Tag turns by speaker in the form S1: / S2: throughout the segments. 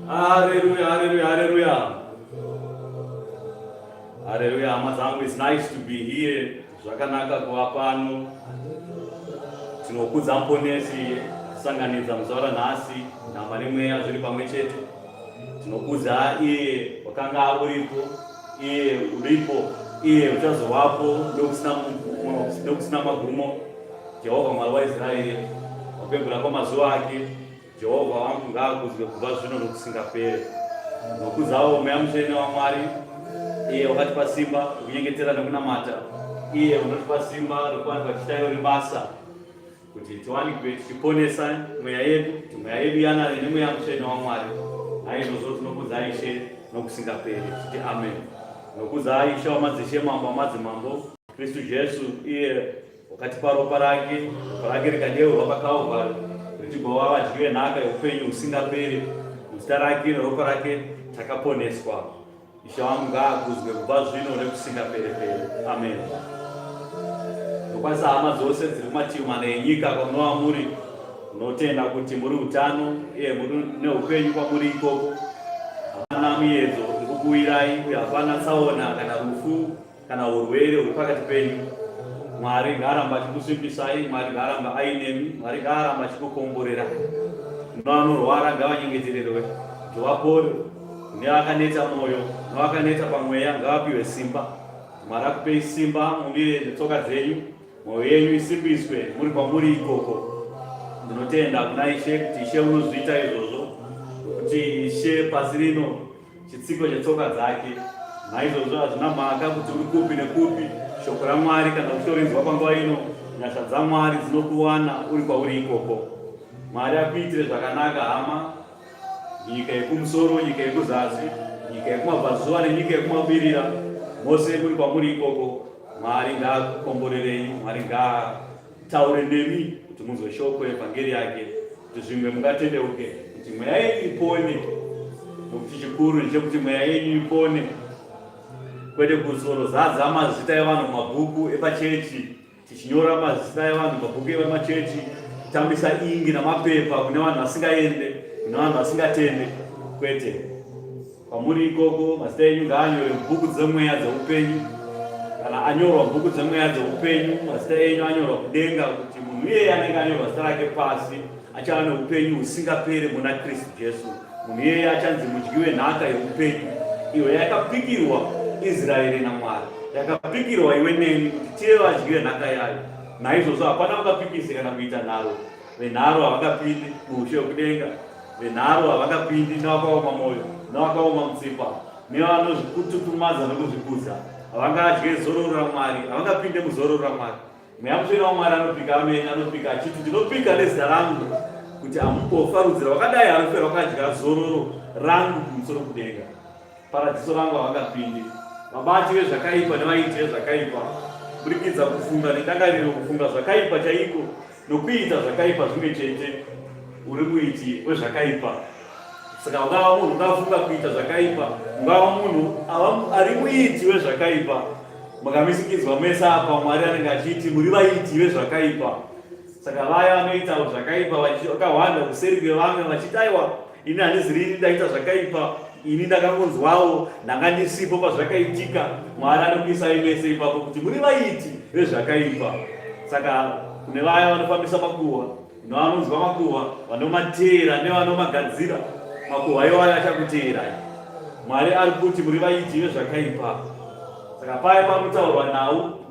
S1: Hallelujah, hallelujah, hallelujah. Hallelujah, amazangu, it's nice to be here. Zvakanaka kuva pano. Tinokudza Mponesi sanganidza muzaura nhasi, nhamba nemweya zviri pamwe chete. tinokuza iye wakanga uripo, iye uripo, iye uchazovapo ndokusina magumo. Jehovha Mwari waIsraeri, wapembera kwamazuva ake, Jehovha wangu ngaakuzwe kubva zvino nokusingaperi. Nokuzawo Mweya Mutsvene waMwari, iye wakatipa simba rokunyengetera nokunamata, iye unotipa simba rokuwanikwa tichitairo ribasa, kuti tiwanikwe tichiponesa mweya yedu, kuti mweya yedu yanane neMweya Mutsvene waMwari. Naizvozvo tinokuza Ishe nokusingaperi, tichiti amen. Nokuza Ishe wamadzishe, mambo wamadzimambo, Kristu Jesu, iye wakatipa ropa rake rikadeurwa paKalvari, richigova vadyi venhaka youpenyu husingaperi. Muzita rake neropa rake takaponeswa. Ishe wangu ngaakuzwe kubva zvino nekusingaperi-peri. Amen. Nokwanisa hama dzose dziri kumativi mana enyika kwamunova muri, unotenda kuti muri utano, iye muri neupenyu kwamuri ikoko. Hapana miedzo iri kukuwirai, uye hapana tsaona kana rufu kana urwere huri pakati penyu. Mwari ngaaramba achikusvimbisai, Mwari ngaaramba ainemi, Mwari ngaaramba achikukomborerai. Vanorwara ngavanyengetererwe kuti vapore. Nevakaneta mwoyo, nevakaneta pamweya ngavapiwe simba. Mwari akupei simba, mumire netsoka dzenyu, mwoyo yenyu isimbiswe muri kwamuri ikoko. Ndinotenda kuna Ishe kuti Ishe unozviita izvozvo, kuti Ishe pasi rino chitsiko chetsoka dzake. Naizvozvo hazvina mhaka kuti uri kupi nekupi, shoko raMwari kana kutorinzwa panguva ino, nyasha dzaMwari dzinokuwana uri kwauri ikoko. Mwari akuitire zvakanaka hama, nyika yekumusoro, nyika yekuzasi, nyika yekumabvazuva nenyika yekumabirira, mose muri kwamuri ikoko. Mwari ngaakukomborerei, Mwari ngaataure nemi kuti munzwe shoko evhangeri yake, kuti zvimwe mungatendeuke, kuti mweya yenyu ipone. Nokuti chikuru ndechekuti mweya yenyu ipone, kwete kuzorozadza mazita evanhu mumabhuku epachechi, tichinyora mazita evanhu mumabhuku emachechi, kutambisa ingi namapepa kune vanhu vasingaende, kune vanhu vasingatende. Kwete, kwamuri ikoko mazita enyu ngaanyore mubhuku dzemweya dzeupenyu. Kana anyorwa mubhuku dzemweya dzeupenyu, mazita enyu anyorwa kudenga, kuti munhu iyeye anenge anyorwa zita rake pasi achava neupenyu husingaperi muna Kristu Jesu. Munhu iyeye achanzi mudyi wenhaka yeupenyu, iyo yakapikirwa Israeri naMwari, yakapikirwa iwe neni kuti tive vadyi venhaka yayo. Naizvozvo hapana vakapikisi kana kuita nharo. Venharo havangapindi muushe hwekudenga, venharo havangapindi nevakaoma mwoyo, nevakaoma mutsipa, nevanozvikututumadza nokuzvikudza. Havangadye zororo raMwari, havangapinde muzororo raMwari. Mweya Mutsvene waMwari anopika, amen, anopika achiti ndinopika nezita rangu kuti hamukofarudzira vakadai harufera vakadya zororo rangu kumusoro kudenga. Paradiso rangu havangapindi. Vabati vezvakaipa nevaiti vezvakaipa, burikidza kufunga nedangariro kufunga zvakaipa chaiko nokuita zvakaipa zvimwe chete, uri muiti wezvakaipa. Saka ungava munhu ukafunga kuita zvakaipa, ungava munhu ari muiti wezvakaipa, makamisikidzwa mese apa Mwari anenge achiti muri vaiti vezvakaipa. Saka vaya vanoita zvakaipa vakawanda kuseri kwevamwe vachiti aiwa, ini handizirini ndaita zvakaipa, ini ndakangonzwawo, ndanga ndisipo pazvakaitika. Mwari anokuisai mese ipapo kuti muri vaiti vezvakaipa. Saka kune vaya vanofambisa makuhwa, nevanonzwa makuhwa, vanomateera nevanomagadzira, makuhwa iwayo achakuteerai. Mwari ari kuti muri vaiti vezvakaipa. Saka paya panotaurwa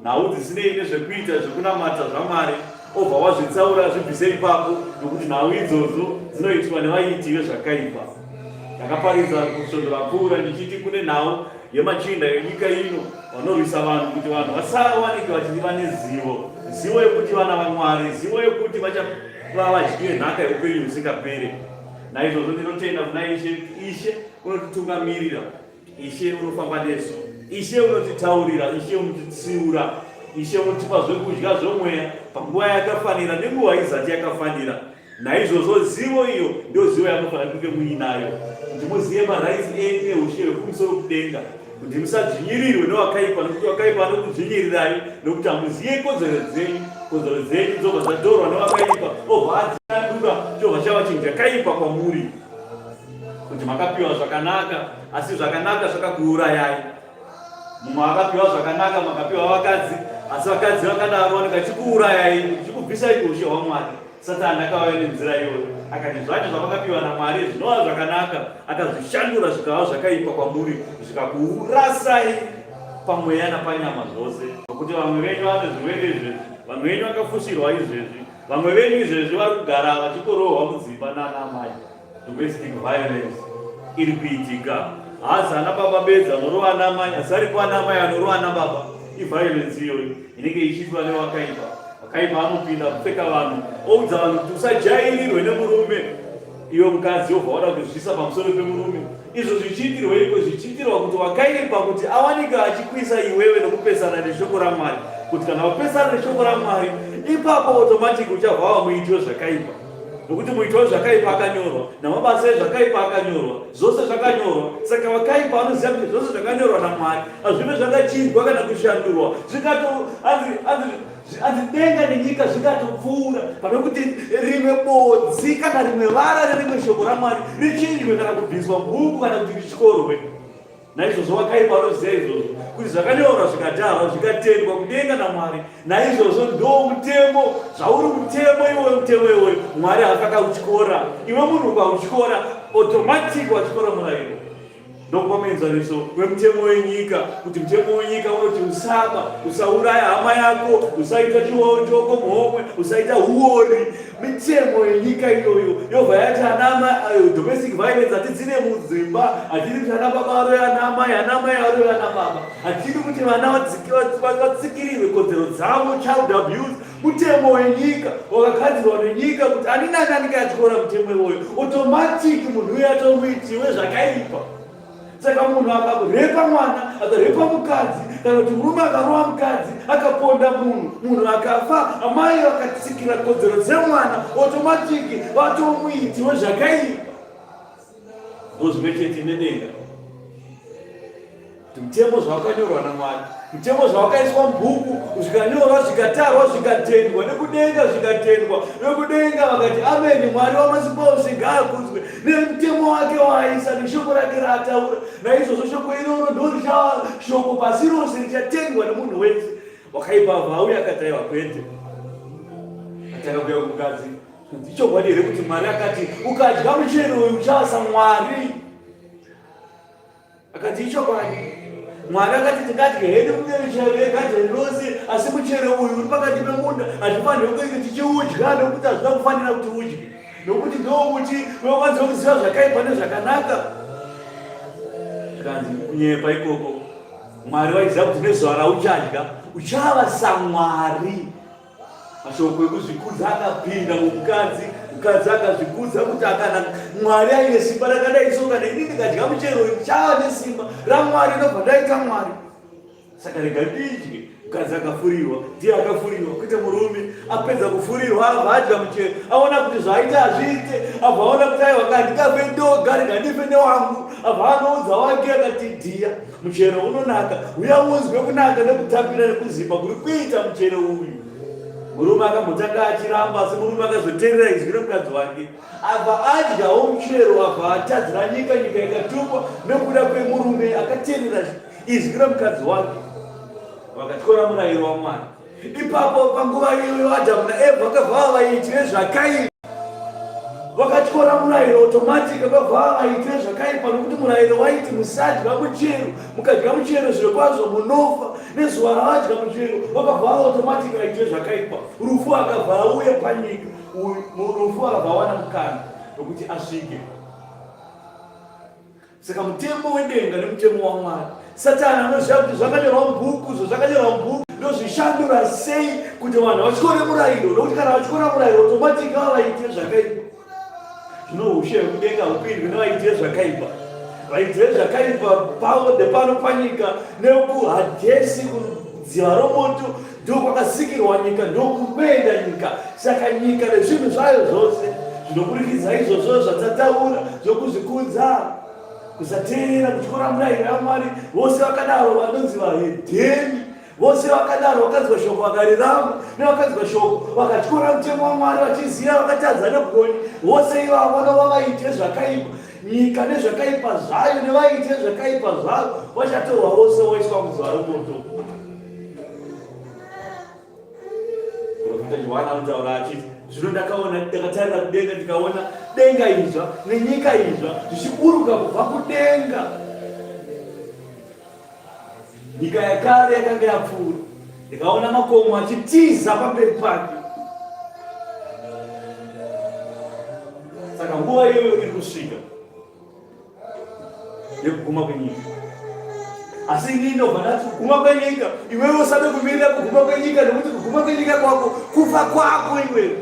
S1: nhau dzisinei nezvekuita zvekunamata zvaMwari, obva wazvitsaura zvibvise ipapo, nokuti nhau idzodzo dzinoitwa nevaiti vezvakaipa. Ndakaparidza kusondora pfuura ndichiti kune nhau yemachinda yenyika ino vanorwisa vanhu kuti vanhu vasawanike vachiva nezivo, zivo yekuti vana vaMwari, zivo yekuti vachava vadyi venhaka yeupenyu husingaperi. Naizvozvo ndinotenda kuna Ishe unotitungamirira, Ishe unofamba nesu, Ishe unotitaurira, Ishe unotitsiura, Ishe unotipa zvekudya zvomweya panguva yakafanira nenguva isati yakafanira. Naizvozvo zivo iyo ndio zivo yamufanira kunge muinayo, kuti muzive maraisi enyu neushe hwekumusoro kudenga, kuti musadzvinyirirwe nevakaipa, nokuti vakaipa anokudzvinyirirai, nokuti hamuzive kodzero dzenyu dzobva dzatorwa nevakaipa, obva adzinandura chobva chava chinhu chakaipa kwamuri, kuti makapiwa zvakanaka, asi zvakanaka zvakakuurayai. Mumwe akapiwa zvakanaka, makapiwa vakadzi, asi vakadzi vakadaro vanenge chikuurayai, chikubvisai kuushe hwaMwari. Satani akauya nenzira iyoyo akati zvacho zvavakapiwa naMwari zvinova zvakanaka, akazvishandura zvikava zvakaipa kwamuri, zvikakurasai pamweya napanyama zvose. Nokuti vamwe venyu vane zvirwere izvezvi, vamwe venyu vakafushirwa izvezvi, vamwe venyu izvezvi vari kugara vachikorohwa mudzimba naanamai. Domestic violence iri kuitika. Haasi ana baba bedzi anorova anamai, asi aripo anamai anorova anababa. Iviolence iyoyo inenge ichiitwa nevakaipa. Vakaipa anopinda kupfeka vanhu, oudza vanhu kuti usajairirwe nemurume. Iwe mukadzi wobva wada kuzvisa pamusoro pemurume. Izvo zvichiitirwa iko zvichiitirwa kuti wakaipa kuti awanika achikwisa iwewe nokupesana neshoko raMwari, kuti kana wapesana neshoko raMwari ipapo automatic uchabva wamuiti wezvakaipa. Nokuti muiti wezvakaipa akanyorwa, namabasa ezvakaipa akanyorwa, zvose zvakanyorwa. Saka vakaipa vanoziva kuti zvose zvakanyorwa naMwari hazvive zvakachinjwa kana kushandurwa. Anzi denga nenyika zvikatopfuura pane kuti rimwe bodzi kana rimwe vara nerimwe shoko raMwari richinjwe kana kubviswa bhuku kana kuti richikorwe. Naizvozvo vakaipa vanoziva izvozvo kuti zvakanyorwa zvikadharwa zvikatendwa kudenga naMwari. Naizvozvo ndo mutemo, zvauri mutemo iwoyo, mutemo iwoyo Mwari haakaka uchikora. Iwe munhu ukauchikora automatic wachikora murayiro. Ndokupamuenzaniso wemutemo wenyika, kuti mutemo wenyika unoti usaba, usauraya hama yako, usaita chionjoko muhomwe, usaita huori. Mitemo yenyika iyoyo yobva yati anama domestic violence hatidzine mudzimba, hatidi kuti ana baba aroya anamai, anamai aroya ana baba, hatidi kuti vana vatsikirirwe kodzero dzavo, child abuse. Mutemo wenyika wakagadzirwa nenyika kuti ani nani anenge achikora mutemo iwoyo automatic munhu uya atomuitiwe zvakaipa. Saka munhu akarepa mwana, akarepa mukadzi, kana kuti murume akarova mukadzi, akaponda munhu akafa, amai vakatsikira kodzero dzemwana, automatiki vatomuitiwe zvakaipa. Ndozvimwe chete nedenga. Mutemo zvawakanyorwa naMwari, mutemo zvawakaiswa mubhuku, zvikanyorwa, zvikatarwa, zvikatendwa, nekudenga zvikatendwa, nekudenga vakati ameni, Mwari wamasipa ose ngaakudzwe, nemutemo wake waaisa neshoko rake raataura. Naizvozvo shoko iroro ndorichava shoko pasi rose richatendwa nemunhu wese. Wakaipa vauya akati aiwa kwete, atakakuya kumukadzi, ndichokwadi here kuti Mwari akati ukadya muchero uyu uchava saMwari? Akati ichokwadi. Mwari akati tingadye hedu michero yegadheni rose, asi muchero uyu uri pakati pemunda hatifaniri kunge tichiudya, nokuti hazvina kufanira kuti udye, nokuti ndomuti unokwanisa kuziva zvakaipa nezvakanaka. Kanzi kunyepa ikoko Mwari waiziva kuti nezuva rauchadya uchava saMwari. Mashoko ekuzvikudza akapinda mumukadzi, mukadzi akazvikudza kuti akana Mwari aine simba rakadai so, kana ini ndikadya muchero uyu chava nesimba raMwari, ndobva ndaita Mwari. Saka rega ndidye. Mukadzi akafurirwa, ndiye akafurirwa. Kuti murume apedza kufurirwa abva adya muchero, aona kuti zvaita hazviite, abva aona kuti aiwa kana ndikafe ndoga rega ndife newangu, abva anoudza wake akati dhiya, muchero unonaka, uya unzwe kunaka nekutapira nekuzimba kuri kuita muchero uyu. Murume akambotanga achiramba, asi murume akazoteerera izwi remukadzi wake, abva adyawo muchero, abva atadzira nyika, nyika ikatukwa nekuda kwemurume akateerera izwi remukadzi wake. Vakatyora murayiro waMwari. Ipapo panguva iyoyo Adhamu naEvha vakabva vaitire zvakaipa. Vakatyora murayiro automatic, vakabva vaitire zvakaipa, nokuti murayiro waiti musadya muchero, mukadya muchero zvirokwazvo munofa. Nezuva ravadya muchero vakabva automatic vaitire zvakaipa. Rufu akabva auya panyika, rufu akabva awana mukana nokuti asvike. Saka mutemo wedenga nemutemo waMwari, Satani anoziva kuti zvakanyorwa mubhuku, zvakanyorwa mubhuku ndozvishandura sei kuti vanhu vachikore murayiro, nokuti kana vachikora murayiro automatic vava vaitire zvakaipa. Zvino ushe hwekudenga hupindwi nevaitire zvakaipa. Vaitire zvakaipa pano panyika nekuhadhesi, kudziva romoto, ndokwakasikirwa nyika, ndokupenda nyika. Saka nyika nezvinhu zvayo zvose zvinoburikidza izvozvo zvatataura zvokuzvikudza, kusateerera kutyora murayiro yaMwari, vose vakadaro vanonzi vahedheni. Vose vakadaro vakadzwa shoko vakariramba, nevakadzwa shoko vakatyora mutemo waMwari vachiziva vakatadza negoni, vose ivavo vanova vaitire zvakaipa. Nyika nezvakaipa zvayo nevaitire zvakaipa zvavo vachatorwa vose voiswa muzuva romoto. Profeta Johani anotaura achiti Zvino ndakatarira kudenga ndikaona denga izva nenyika izva zvichiburuka kubva kudenga. Nyika yakare yakanga yapfuura, ndikaona makomo achitiza pamberi pake. Saka nguva iyoyo iri kusvika yekuguma kwenyika. Asi inini ndobva ndati kuguma kwenyika, iwewe usade kumirira kuguma kwenyika, nekuti kuguma kwenyika kwako kufa kwako iwewe.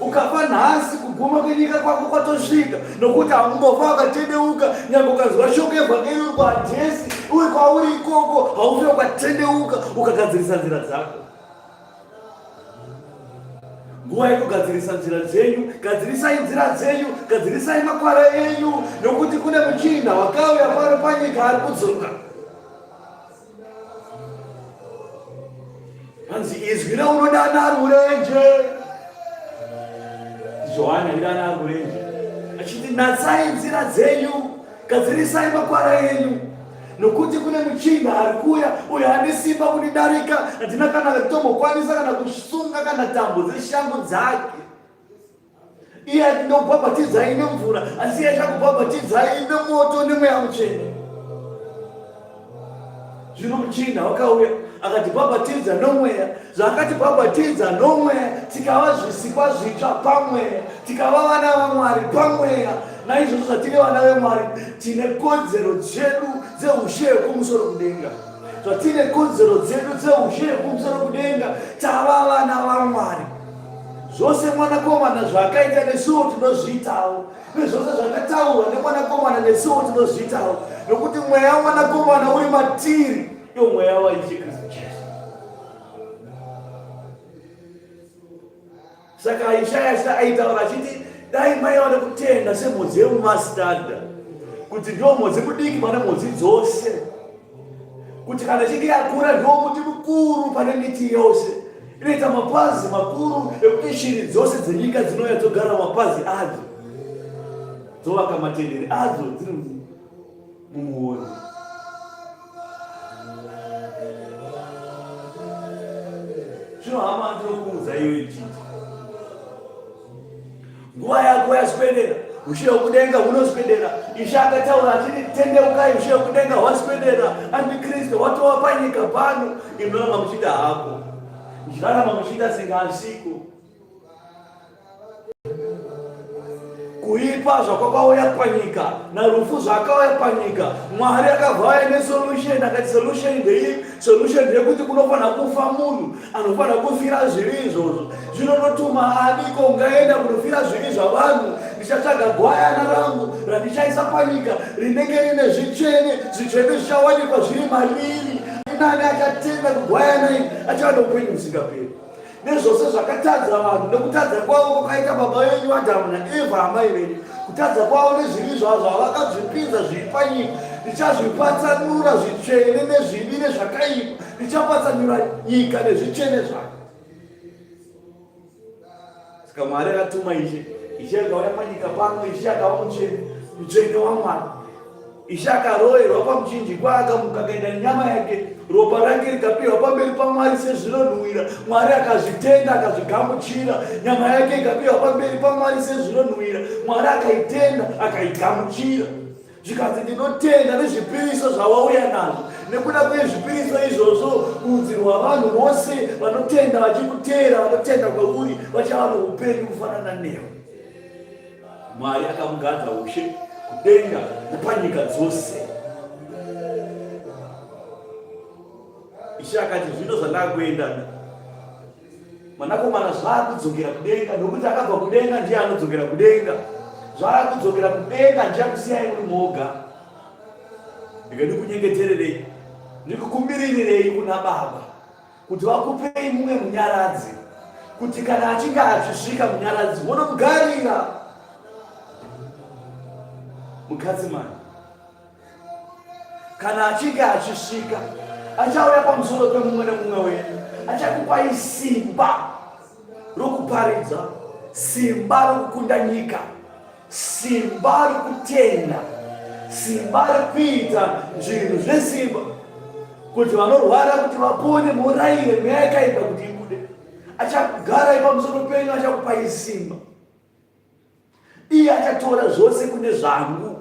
S1: Ukafa nhasi kuguma kwenyika kwako kwatosvika, nokuti haungofa wakatendeuka. Nyangwe ukazwa shoko evhangeri uri kuAdhesi, uri kwauri ikoko, haufi wakatendeuka ukagadzirisa nzira dzako. Nguva yekugadzirisa nzira dzenyu, gadzirisai nzira dzenyu, gadzirisai makwara enyu, nokuti kune muchinda wakauya pano panyika ari kudzoka. Hanzi izwi raunodana ari urenje. Johani alidana ari urenje achiti natsai nzira dzenyu, gadzirisai makwara enyu, nokuti kune muchinda ari kuuya uyo ane simba kunidarika. Handina kana kutombokwanisa kana kusunga kana tambo dzeshangu dzake. Iye andinobhabhatidzai nemvura, asi iye achakubhabhatidzai nemoto nemweya mutsvene. Zvino muchinda wakauya akatibhabhatidza nomweya. Zvaakatibhabhatidza nomweya tikava zvisikwa zvitsva pamweya, tikava vana vaMwari pamweya. Naizvozvo zvatiri vana veMwari tine kodzero dzedu dzeushe hwekumusoro kudenga. Zvatine kodzero dzedu dzeushe hwekumusoro kudenga, tava vana vaMwari. Zvose mwanakomana zvakaita nesuwo tinozviitawo, nezvose zvakataurwa nemwanakomana nesuwo tinozviitawo, nokuti mweya wamwanakomana uri matiri, iwo mweya waIshe Kristu Jesu. Saka Ishaya aitaura achiti dai maiwana kutenda semhodzi yemumasitadha, kuti ndiwo mhodzi mudiki pane mhodzi dzose, kuti kana ichinge yakura ndiwo muti mukuru pane miti yose. Inoita mapazi makuru ekuti shiri dzose dzenyika dzinouya dzogara mapazi adzo, dzovaka matendere adzo dziri mumuoni. Zvino hama ndinokuudza iwe ichiti nguva yako yaswedera, ushe hwekudenga hunoswedera. Ishe akataura achiti tendeukai, ushe hwekudenga hwaswedera. Andikristu watova panyika pano, inorarama muchida hako, muchirarama muchida sengasiku. Kuipa zvakauya panyika narufu zvakauya panyika, Mwari akabva nesolution. Akati solution ndei, solution ndeyekuti kunofanira kufa munhu anofanira kufira zvivi izvozvo. Zvinonotuma adiko ungaenda kunofira zvivi zvavanhu. Ndichatsvaga gwayana rangu randichaisa panyika rinenge rine zvitsvene, zvitsvene zvichawanikwa zviri mariri. Nani achatenda kugwayana iri achava noupenyu husingaperi. Nezvose zvakatadza vanhu, nekutadza kwavo kwakaita baba venyu Adhamu naEvha amai venyu, kutadza kwavo nezvivi zvavo zvavakazvipinza zviri panyika, ndichazvipatsanura zvitsvene nezvivi nezvakaipa. Ndichapatsanura nyika nezvitsvene zvake. Saka Mwari akatuma Ishe akauya panyika pano. Ishe akava mutsvene waMwari. Ishe akaroverwa pamuchinjikwa, akamuka akaenda nenyama yake, ropa rake rikapiwa pamberi paMwari sezvinonhuhwira. Mwari akazvitenda akazvigamuchira. Nyama yake ikapiwa pamberi paMwari sezvinonhuhwira. Mwari akaitenda akaigamuchira. Zvikanzi ndinotenda nezvipiriso zvawauya nazvo. Nekuda kwezvipiriso izvozvo, rudzi rwavanhu vose vanotenda vachikutera, vanotenda kwauri, vachava noupenyu kufanana newe. Mwari akamugadza ushe kudenga nepanyika dzose. Ishe akati zvino zvandakuenda mwanakomana zvaakudzokera kudenga, nokuti akabva kudenga ndiye anodzokera kudenga. Zvaakudzokera kudenga ndichakusiyai muri moga. Ndikukunyengetererei, ndikukumbirirei kuna Baba kuti vakupei mumwe munyaradzi, kuti kana achinge achisvika munyaradzi wonomugarira. Mukadzimai kana achinge achisvika, achauya pamusoro pemumwe nemumwe wenyu, achakupai simba rokuparidza, simba rokukunda nyika, simba rokutenda, simba rokuita zvinhu zvesimba, kuti vanorwara kuti vapone, murayire mweya yakaipa kuti ibude.
S2: achagara pamusoro penyu, achakupai simba. Iye achatora zvose kune zvangu.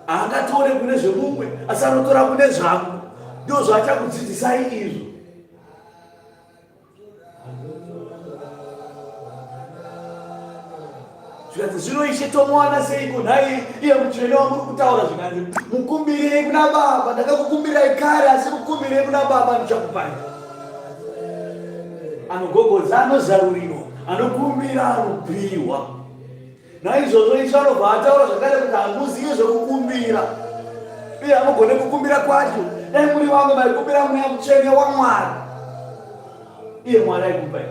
S2: Haangatore kune zvemumwe, asi anotora kune zvangu. Ndizvo zvachakudzidzisai izvo. Zvikanzi zvino Ishe tomuwana seiko? Nhai iye mutsvene wamuri kutaura zvikanzi mukumbirei kuna Baba. Ndakakukumbirai kare, asi mukumbirei kuna Baba ndichakupai. Anogogodza anozarurirwa, anokumbira anopiwa. Naizvozvo Ishe anobva ataura zvakare kuti hamuzivi zvokukumbira, uye hamugone kukumbira kwacho. Dai muri vamwe maikumbira mweya mutsvene waMwari, iye Mwari aikupai.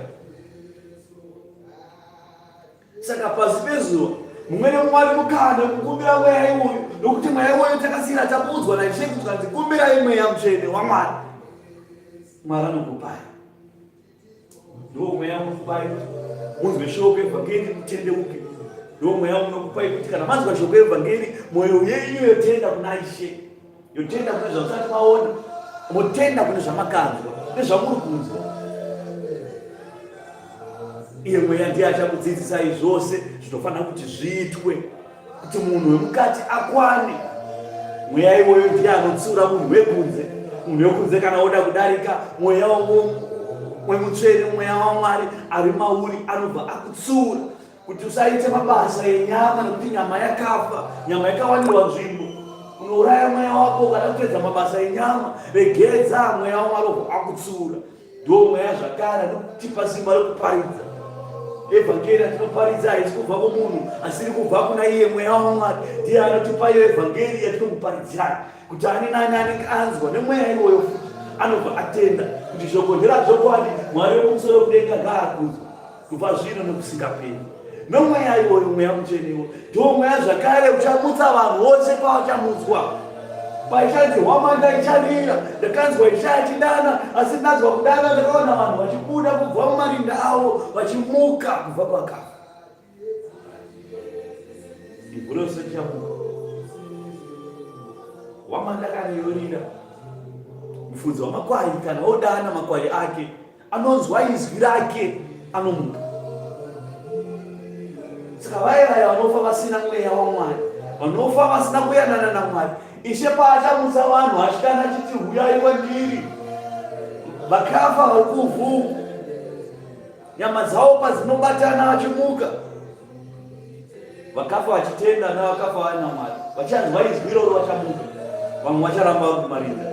S2: Saka pasi pezuva mumwe neMwari mukana kukumbira mweya iwoyo, nokuti mweya iwoyo takasira tabudzwa naIshe kuti kanzi kumbirai mweya mutsvene waMwari. Mwari anokupai. Ndiwo mweya unokupai kuti munzwe shoko evhangeri mutendeuke. Ndiwo mweya unokupai kuti kana manzwa shoko evhangeri, mwoyo yenyu yotenda kuna Ishe, yotenda kune zvamusati maona, motenda kune zvamakanzwa nezvamuri kunzwa. Iye mweya ndiye achakudzidzisai zvose zvinofanira kuti zviitwe, kuti munhu wemukati akwane. Mweya iwoyo ndiye anotsiura munhu wekunze. Munhu wekunze kana oda kudarika, mweya wemutsvene, mweya waMwari ari mauri anobva akutsiura kuti usaite mabasa enyama, nekuti nyama yakafa, nyama yakawanirwa nzvimbo. Unouraya mweya wako kana kupedza mabasa enyama. Regedza, mweya waMwari obva akutsiura. Ndiwo mweya zvakare anotipa simba rokuparidza. Evhangeri atinoparidza haisi kubva kumunhu, asi iri kubva kuna iye mweya waMwari. Ndiye anotipa iyo evhangeri yatinokuparidzai, kuti ani nani anenge anzwa nemweya iwoyo futi anobva atenda kuti shoko nderazvokwadi. Mwari wekumusoro kudenga ngaakudzwa kubva zvino nokusingaperi. Nomweya iwoyo, mweya mutsvenewo, ndiwo mweya zvakare uchamutsa vanhu vose pavachamutswa. Paichanzi hwamanda icharira, ndakanzwa Ishe achidana, asi ndanzwa kudana ndakaona vanhu vachibuda kubva mumarinda avo, vachimuka kubva pakafa. Ibvu rose richamuka. Hwamanda kana yorira, mufudzi wamakwai kana odana makwai ake, anonzwa izwi rake, anomuka. Saka vaya vanofa vasina mweya waMwari, vanofa vasina kuyanana naMwari, Ishe paachamutsa vanhu achidana achiti huyai kwandiri, vakafa vari kuvhu, nyama dzavo padzinobatana vachimuka, vakafa vachitenda navakafa vari naMwari, vachanzwa izwi iroro vachamuka. Vamwe vacharamba vari kumarinda.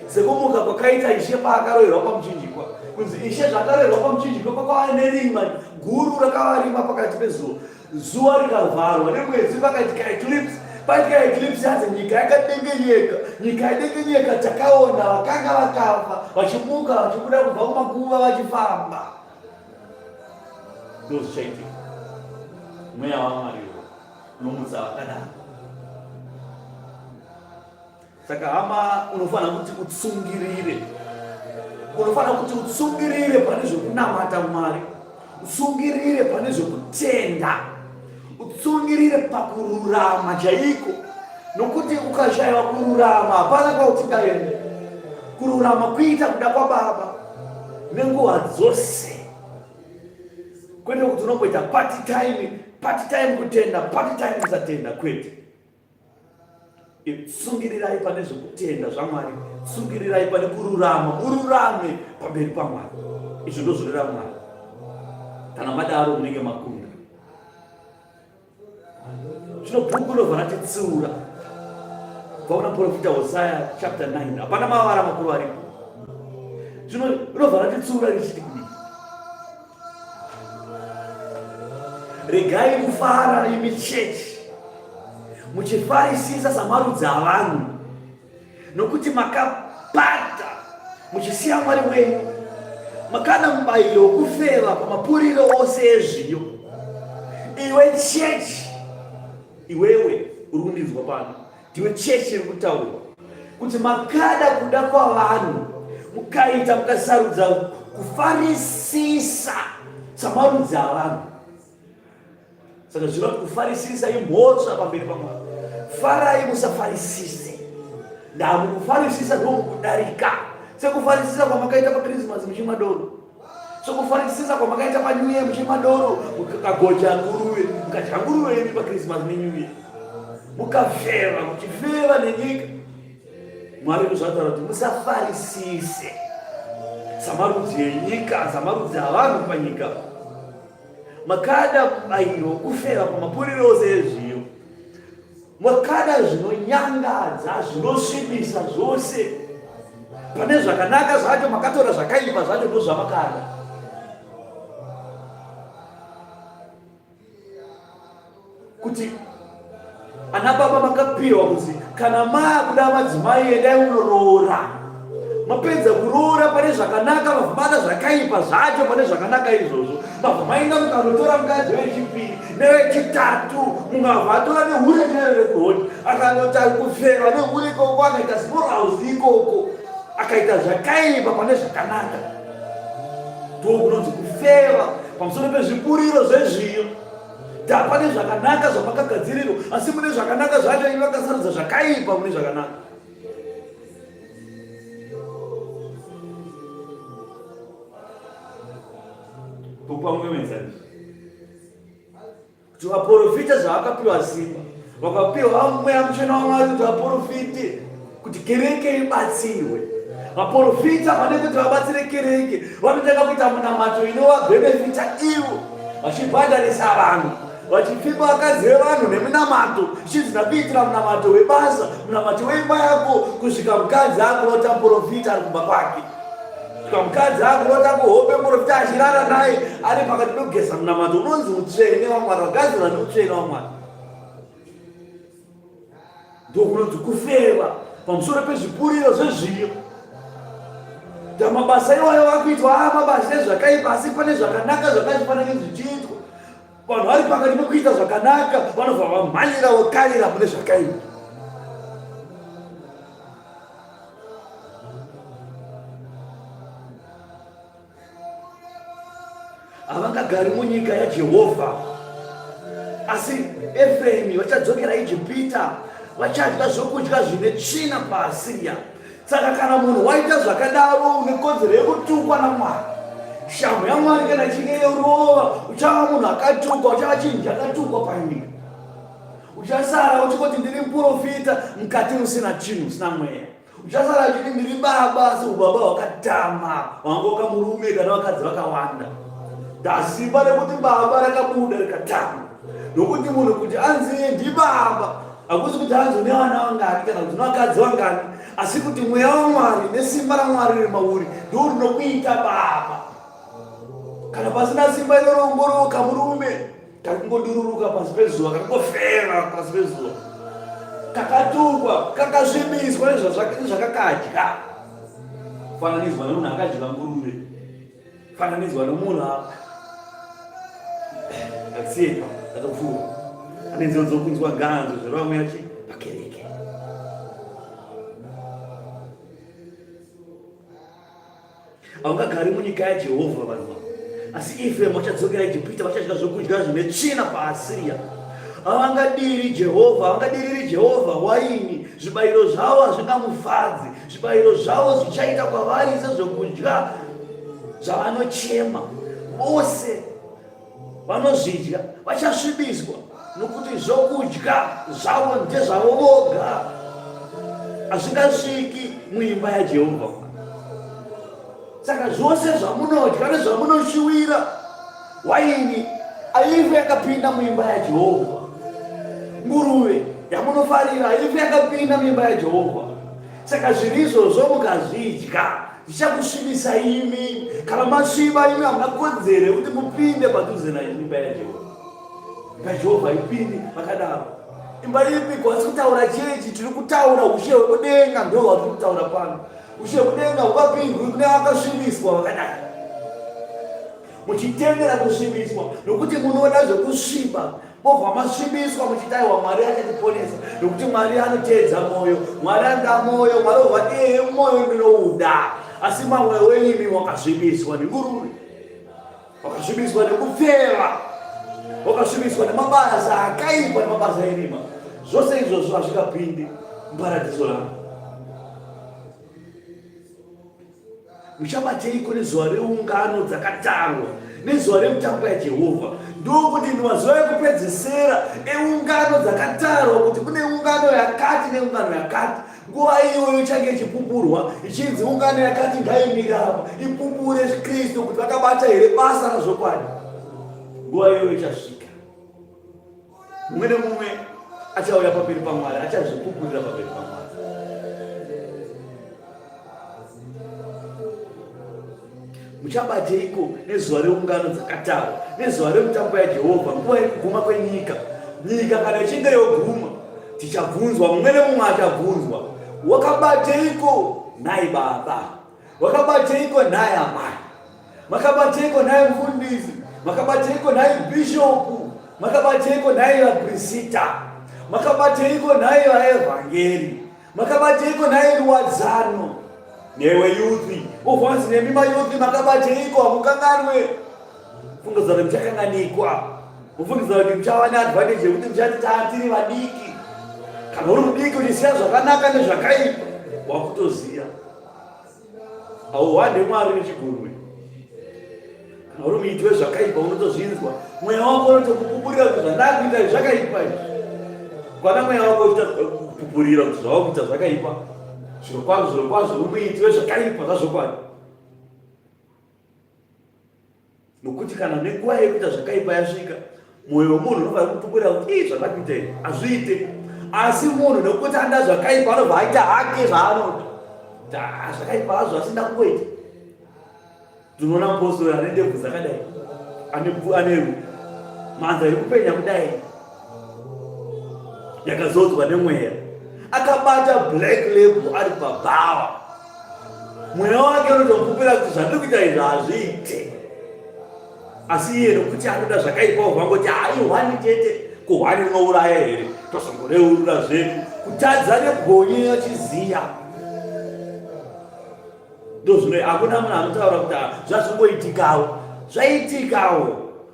S2: Sekumuka kwakaita Ishe paakaroverwa pamuchinjikwa, kunzi Ishe zvakaroverwa pamuchinjikwa kwakava nerima guru rakavarima pakati pezuva. Zuva rikavharwa nemwedzi, pakaitika eclipse. Paitika eclipse yanzi nyika yakadengenyeka. Nyika yadengenyeka, takaona vakanga vakafa vachimuka vachibuda kubva kumakuva vachifamba. Ndizvo zvichaitika. Mweya waMwari unomutsa vakadaro. Saka hama, unofanira kuti utsungirire. Unofanira kuti utsungirire pane zvokunamata Mwari. Utsungirire pane zvokutenda. Utsungirire pakururama chaiko. Nokuti ukashayiwa kururama, hapana kwautingaenda. Kururama kuita kuda kwaBaba nenguva dzose. Kwete kuti unongoita part time kutenda, part time kusatenda, kwete. Tsungirirai pane zvokutenda zvaMwari, tsungirirai pane kururama, ururame pamberi paMwari. Izvo ndozvinoda Mwari. Kana madaro munenge makunda. Zvino bhuku rinobva ratitsiura. Pauna profita Hosea chapter 9. Hapana mavara makuru aripo. Zvino rinobva ratitsiura richiti kudii? Regai kufara imi chechi, muchifarisisa samarudzi avanhu, nokuti makapata muchisiya Mwari wenyu. Makana mubayiro wokufeva pamapuriro ose ezviyo. Iwe chechi, iwewe uri kundinzwa pano, ndiwe chechi iri kutaurwa kuti makada kuda kwavanhu, mukaita mukasarudza kufarisisa samarudzi avanhu. Saka zvino kufarisisa imhotsva pamberi paMwari. Farai musafarisise. ndamukufarisisa ndomukudarika sekufarisisa kwamakaita pakrisimasi muchimadoro, sekufarisisa kwamakaita paNew Year muchimadoro, mukagocha nguruve, mukadya nguruve yenyu pakrisimasi neNew Year, mukafeva muchifeva nenyika. Mwari kuzvataura kuti musafarisise samarudzi enyika, samarudzi avanhu panyika. Makada bairo kufeva pamapuriro ose ezviyo, makada zvinonyangadza zvinosvibisa zvose, pane zvakanaka zvacho makatora zvakaipa zvacho ndozvamakada. Kuti ana baba makapiwa kuzi kana maakuda madzimai endai unoroora, mapedza kuroora pane zvakanaka mavhumana zvakaipa zvacho pane zvakanaka izvozvo, mavhumainga mukanotora mukadzi wechipiri newechitatu, mungavhatora nehure nerekoni, akanoti ari kufeva nehure ikoko, akaita smallhouse ikoko, akaita zvakaipa pane zvakanaka. Ndokunonzi kufeva pamusoro pezvipuriro zvezviyo. Pane zvakanaka zvamakagadzirirwa, asi mune zvakanaka zvacho imi makasarudza zvakaipa mune zvakanaka. Kupamwemedzani kuti vaprofita zvavakapiwa simba, vakapiwa mweya mutsvene waMwari kuti vaprofite, kuti kereke ibatsirwe. Vaprofita pane kuti vabatsire kereke vanotanga kuita munamato inovabhenefita ivo, vachibhadharisa vanhu, vachipfipa vakadzi vevanhu nemunamato, zvichizina kuitira munamato webasa, munamato weimba yako, kusvika mukadzi akurota muprofita ari kumba kwake, kusvika mukadzi akurota kuhope muprofita achirara naye ari pakati pekugeza munamato unonzi mutsvene waMwari, wagadzirwa nemutsvene waMwari. Ndokunonzi kufeva pamusoro pezvipuriro zvezviyo. Mabasa iwayo vakuitwa mabasa ezvakaipa, asi pane zvakanaka zvakafanira zvichiitwa. Vanhu vari pakati pekuita zvakanaka vanobva vamhanyira vokarira mune zvakaipa. Havangagari munyika yaJehovha, asi Efremi vachadzokera Ijipita, vachadya zvokudya zvine tsvina paAsiria. Saka kana munhu waita zvakadaro une kodzero yekutukwa naMwari. Shamhu yaMwari kana ichinge yorova, uchava munhu akatukwa, uchava chinhu chakatukwa panyika. Uchasara uchingoti ndiri muprofita mukati musina chinhu, usina mweya. Uchasara uchiti ndiri baba, asi ubaba hwakatama, wangoka murume kana vakadzi vakawanda. Ndasimba rekuti baba rakabuda rikatama. Nokuti munhu kuti anziye ndibaba, hakusi kuti anzwe nevana vangani kana kuti nevakadzi vangani, asi kuti mweya waMwari nesimba raMwari riri mauri ndiro rinokuita baba. Kana pasina simba inorongoroka murume kakungodururuka pasi pezuva, kakangofera pasi pezuva, kakatukwa, kakasvibiswa nezvakakadya. Fananidzwa nemunhu akadya nguruve, fananidzwa nemunhu akasiyepa akapfuura, ane nzeve dzokunzwa ganzo zvevamwe achi pakereke. Havangagari munyika yaJehovha vanhu, asi Efraimu vachadzokera Ijipita, vachadya zvokudya zvine tsvina paAsiria. Havangadiriri Jehovha waini, zvibayiro zvavo hazvingamufadzi, zvibayiro zvavo zvichaita kwavari sezvokudya zvavanochema. Vose vanozvidya vachasvibiswa, nokuti zvokudya zvavo ndezvavo voga, hazvingasviki muimba yaJehovha. Saka zvose zvamunodya nezvamunoshuwira, waini haifi yakapinda muimba yaJehovha, nguruve yamunofarira haifi yakapinda muimba yaJehovha. Saka zviri izvozvo mukazvidya zvichakusvibisa imi. Kana masviba imi hamuna kodzero yekuti mupinde padhuze naimba yaJehovha. Imba yaJehovha haipindi makadaro. Imba ipi kwasi kutaura chechi, tiri kutaura ushe hwekudenga, ndo hwatiri kutaura pano. Ushe hwekudenga hukapindwi kune vakasvibiswa vakadai. Muchitendera kusvibiswa, nokuti munoda zvekusviba, mobva masvibiswa muchitaiwa Mwari achatiponesa, nokuti Mwari anoteedza mwoyo. Mwari anoda mwoyo, Mwari ovati mwoyo ndinouda, asi mamwe wenyu wakasvibiswa nenguruve, wakasvibiswa nekufeva, wakasvibiswa nemabasa akaipa nemabasa erima. Zvose izvozvo hazvikapindi muparadiso rangu. muchabateiko nezuva reungano dzakatarwa, nezuva remutambo yaJehovha. Ndokuti mazuva ekupedzisira eungano dzakatarwa kuti kune ungano yakati neungano yakati. Nguva iyoyo change ichipupurwa ichinzi ungano yakati ngaimira apa ipupure Kristu kuti vakabata here basa razvokwadi. Nguva iyoyo ichasvika, mumwe nemumwe achauya pamberi paMwari, achazvipupurira pamberi paMwari. Muchabateiko nezuva reungano dzakatarwa, nezuva remutambo yaJehovha, nguva yekuguma kwenyika. Nyika kana ichinge yoguma, tichabvunzwa, mumwe nemumwe achabvunzwa, wakabateiko naye baba? Wakabateiko naye amai? Makabateiko naye mfundisi? Makabateiko naye bishopu? Makabateiko naye vaprista? Makabateiko naye vaevhangeri? Makabateiko naye ruwadzano? Newe yuthi, uvanzi nemi mayuthi makabateiko? Hamukanganwe. Fungidzira kuti muchakanganikwa. Mufungidzira kuti muchava neadvantage yekuti muchati tiri vadiki. Kana uri mudiki uchiziva zvakanaka nezvakaipa, wakutoziya. Hauwande Mwari nechigurwe. Kana uri muiti wezvakaipa unotozvinzwa. Mweya wako unotokupupurira kuti zvandakuita zvakaipa izvi. Kwana mweya wako uchitokupupurira kuti zvawakuita zvakaipa. Zvirokwazvo uri muiti wezvakaipa zvazvokwadi. Nokuti kana nenguva yekuita zvakaipa yasvika, mwoyo wemunhu unofanira kupupurira kuti zvandakuita izvi azviite. Asi munhu nekuti anda zvakaipa anobva aita hake zvaanoda. Zvakaipa hazvo asina kungoita. Tinoona mupostori ane ndebvu dzakadai, ane manza irikupenya kudai, yakazodzwa nemweya, akabata black label ari pabhawa. Mweya wake unotomupupira kuti zvandikuita izvi hazviite. Asi iye nokuti anoda zvakaipa uvangoti haiwani chete. Ko wani unouraya here? Tosongoreurura zvedu kutadza negonye yachiziya. Ndozvino hakuna munhu anotaura kuti zvazongoitikawo. Zvaitikawo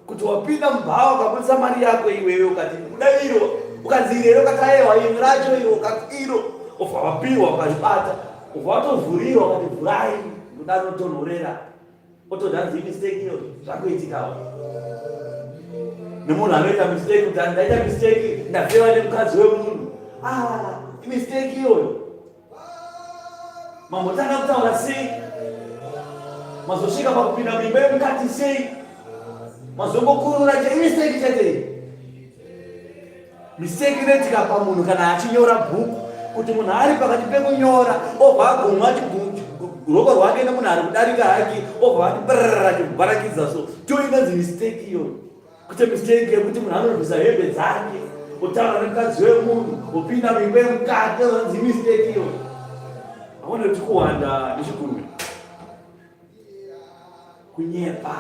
S2: kuti wapinda mubhawa ukabudisa mari yako iwewe ukati kuda iro, ukanzi irero ukatayewa imwe racho iro, ukati iro, ubva wapirwa ukazvibata, ubva watovhurirwa ukati vhurai kuda notonhorera, otodhanzi mistake iyo zvakuitikawo. Nemunhu anoita mistake kuti ndaita mistake ndafewa nemukadzi wemunhu. Mistake iyoyo. Mambotanga kutaura sei? Mazosvika pakupinda muimba yemukati sei? Mazongokurura mistake chete. Mistake inoitika pamunhu kana achinyora bhuku, kuti munhu ari pakati pekunyora obva agomwa ruoko rwake nemunhu ari kudarika hake obva ati brrrr achibharakidza so. Toinonzi mistake iyoyo. Kuti mistake yekuti munhu anorwisa hembe dzake, utaura nemukadzi wemunhu, upinda muimba yemukati, unonzi mistake iyoyo. Aona kuti kuwanda nechigurwe. Kunyepa.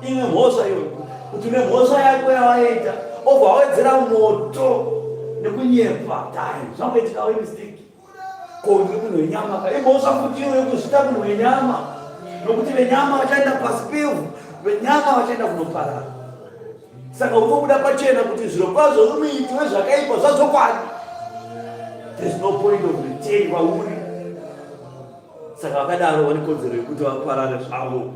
S2: Imwe mhosva iyoyo, kuti une mhosva yako yawaita, obva wawedzera moto nekunyepa. Zvangoitikawo mistake. Ko uri munhu wenyama ka. Imhosva futi iyoyo kuzvita munhu wenyama. Nokuti venyama vachaenda pasi pevhu. Venyama vachaenda kunoparara. Saka unobuda pachena kuti zvirokwazvo uri muiti wezvakaipa zvazvokwadi. There's no point of return kwauri. Saka vakadaro vane kodzero yekuti vaparare zvavo.